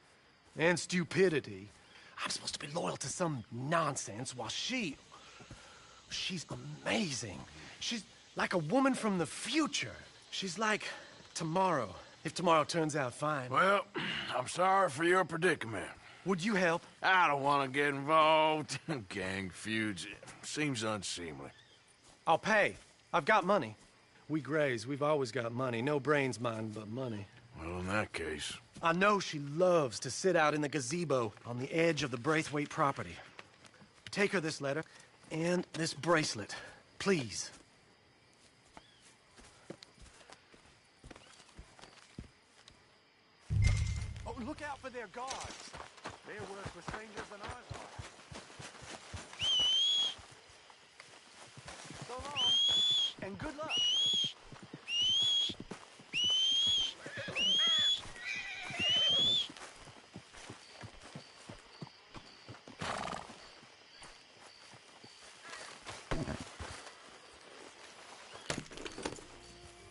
and stupidity, I'm supposed to be loyal to some nonsense while she's amazing. She's like a woman from the future. She's like tomorrow, if tomorrow turns out fine. Well, I'm sorry for your predicament. Would you help? I don't want to get involved. Gang feuds. Seems unseemly. I'll pay. I've got money. We Grays, we've always got money. No brains, mind, but money. Well, in that case... I know she loves to sit out in the gazebo on the edge of the Braithwaite property. Take her this letter and this bracelet, please. Oh, look out for their guards. They're worse for strangers than ours are. So long, and good luck.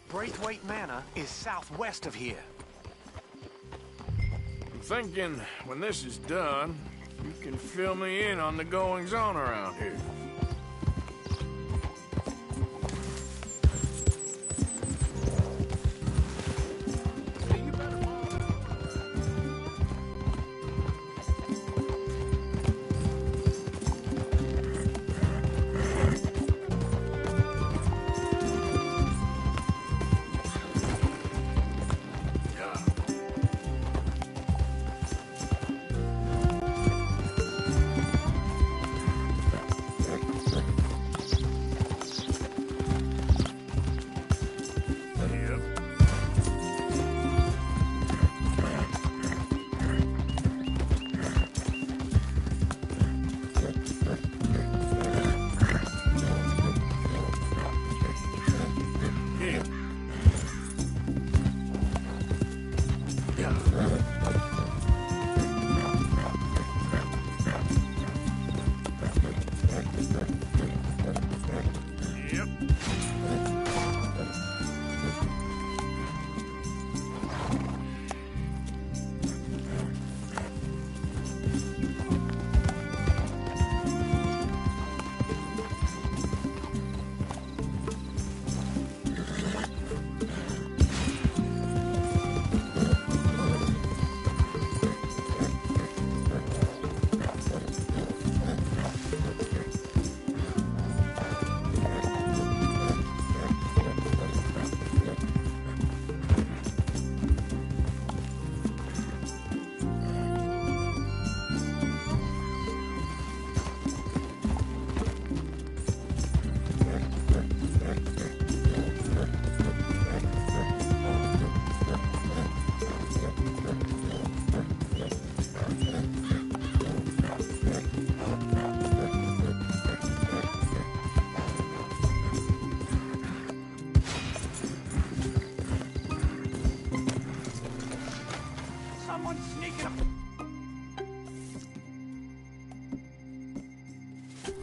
Braithwaite Manor is southwest of here. I'm thinking when this is done, you can fill me in on the goings-on around here.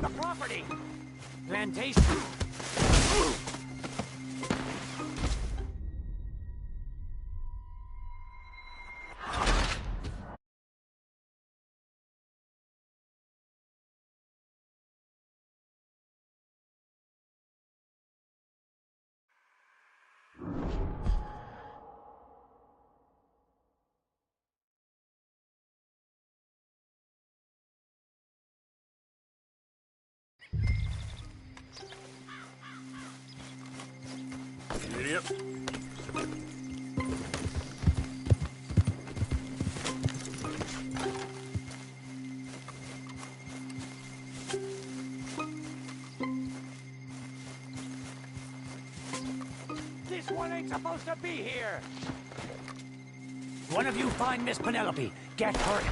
The property! Plantation! Yep. This one ain't supposed to be here! One of you find Miss Penelope. Get her.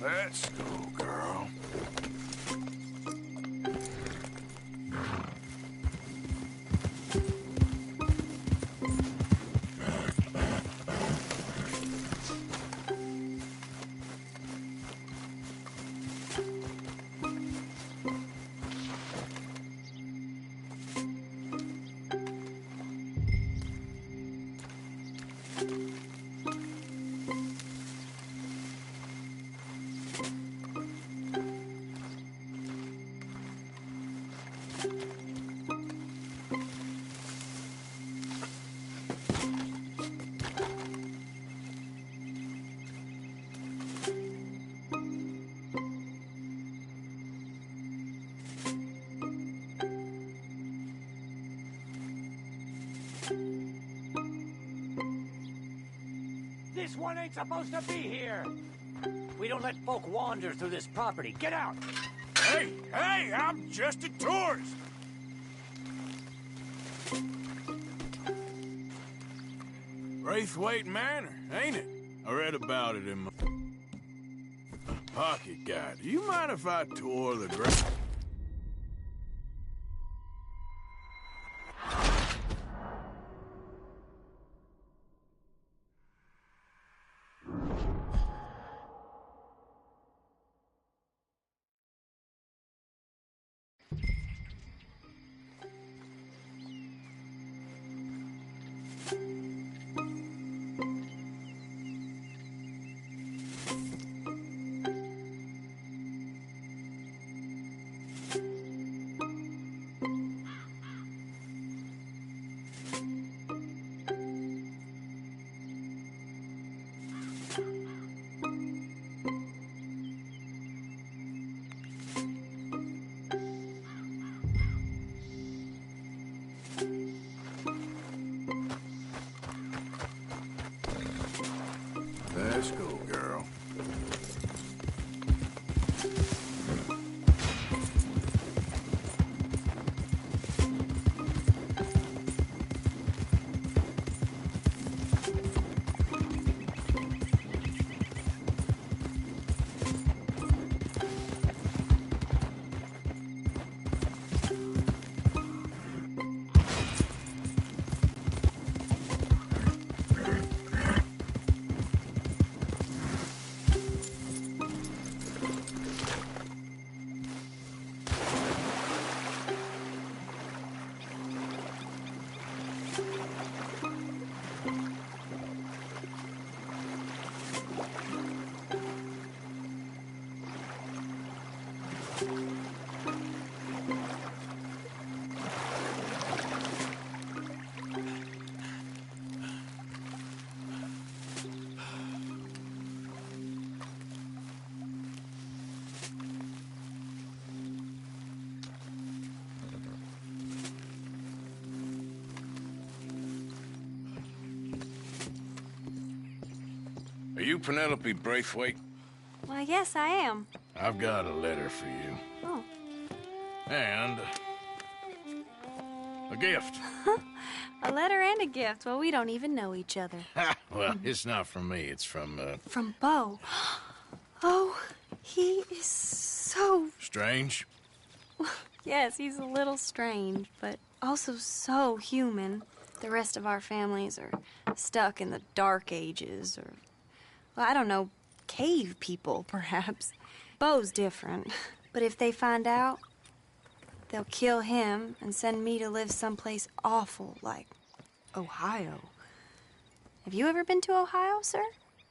Let's go, girl. one ain't supposed to be here. We don't let folk wander through this property. Get out! Hey, I'm just a tourist. Braithwaite Manor, ain't it? I read about it in my pocket guide. Do you mind if I tour the ground? Let's go, girl. Are you Penelope Braithwaite? Why, yes, I am. I've got a letter for you. Oh. And a gift. A letter and a gift. Well, we don't even know each other. Well, it's not from me. It's from, From Bo. Oh, he is so... Strange? Yes, he's a little strange, but also so human. The rest of our families are stuck in the Dark Ages, or, well, I don't know, cave people, perhaps. Bo's different. But if they find out, they'll kill him and send me to live someplace awful like Ohio. Have you ever been to Ohio, sir?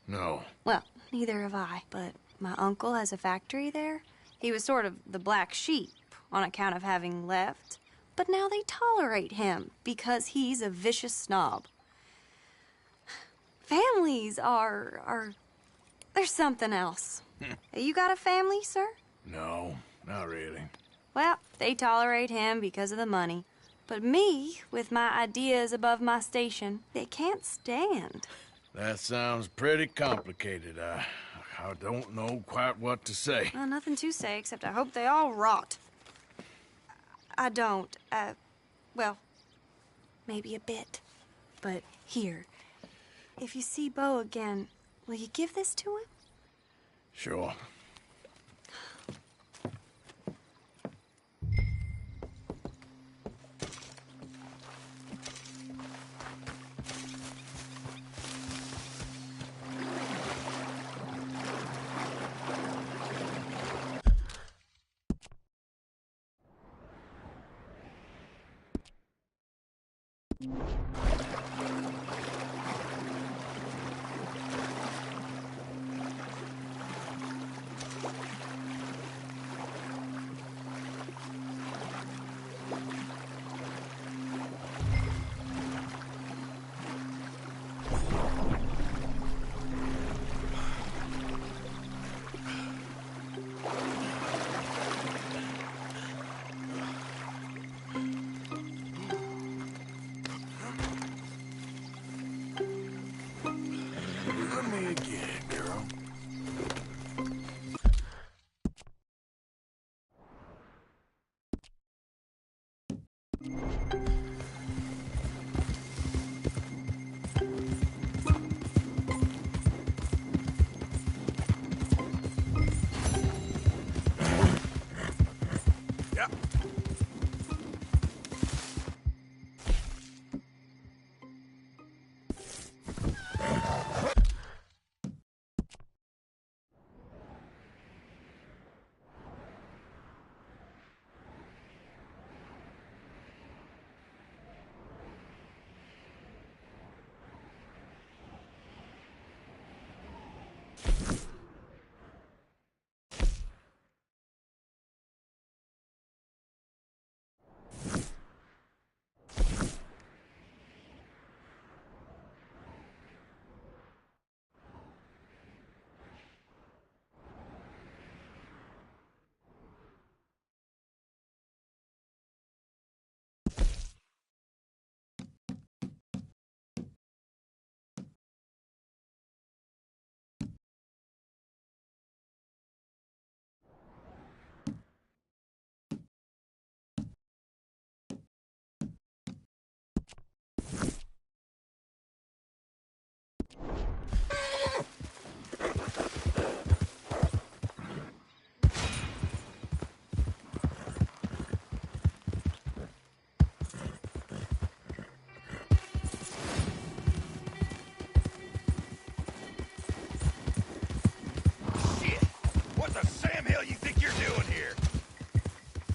No. Well, neither have I, but my uncle has a factory there. He was sort of the black sheep on account of having left, but now they tolerate him because he's a vicious snob. Families are there's something else. You got a family, sir? No, not really. Well, they tolerate him because of the money. But me, with my ideas above my station, they can't stand. That sounds pretty complicated. I don't know quite what to say. Well, nothing to say, except I hope they all rot. I don't. Well, maybe a bit. But here, if you see Bo again, will you give this to him? Sure.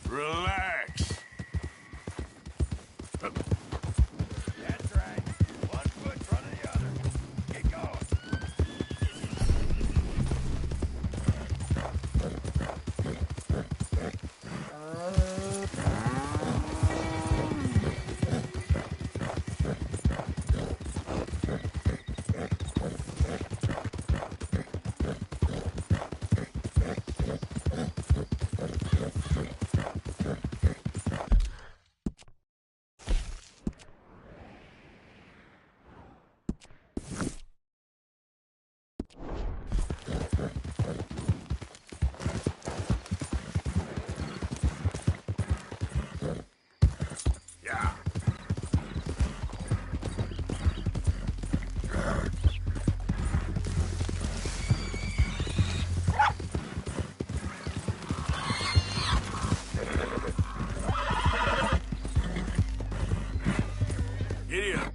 Relax. That's right. One foot in front of the other. Keep going. Giddy up.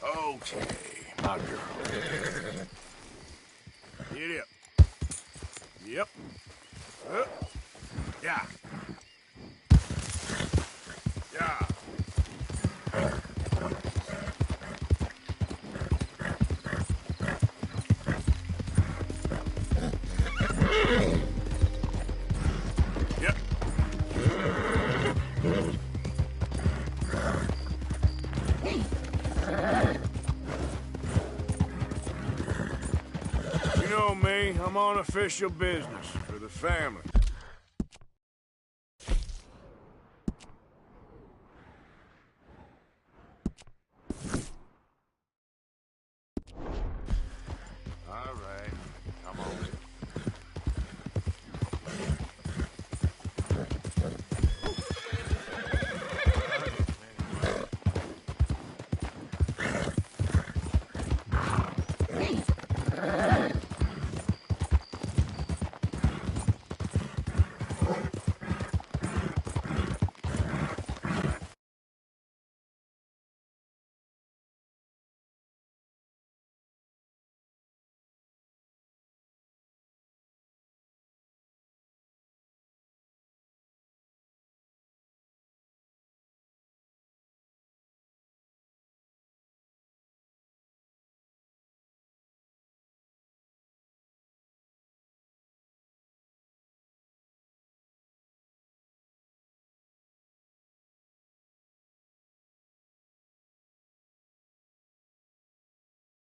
Okay, my girl. Giddy up. Yep. Yeah. Yeah. Yep. You know me, I'm on official business for the family.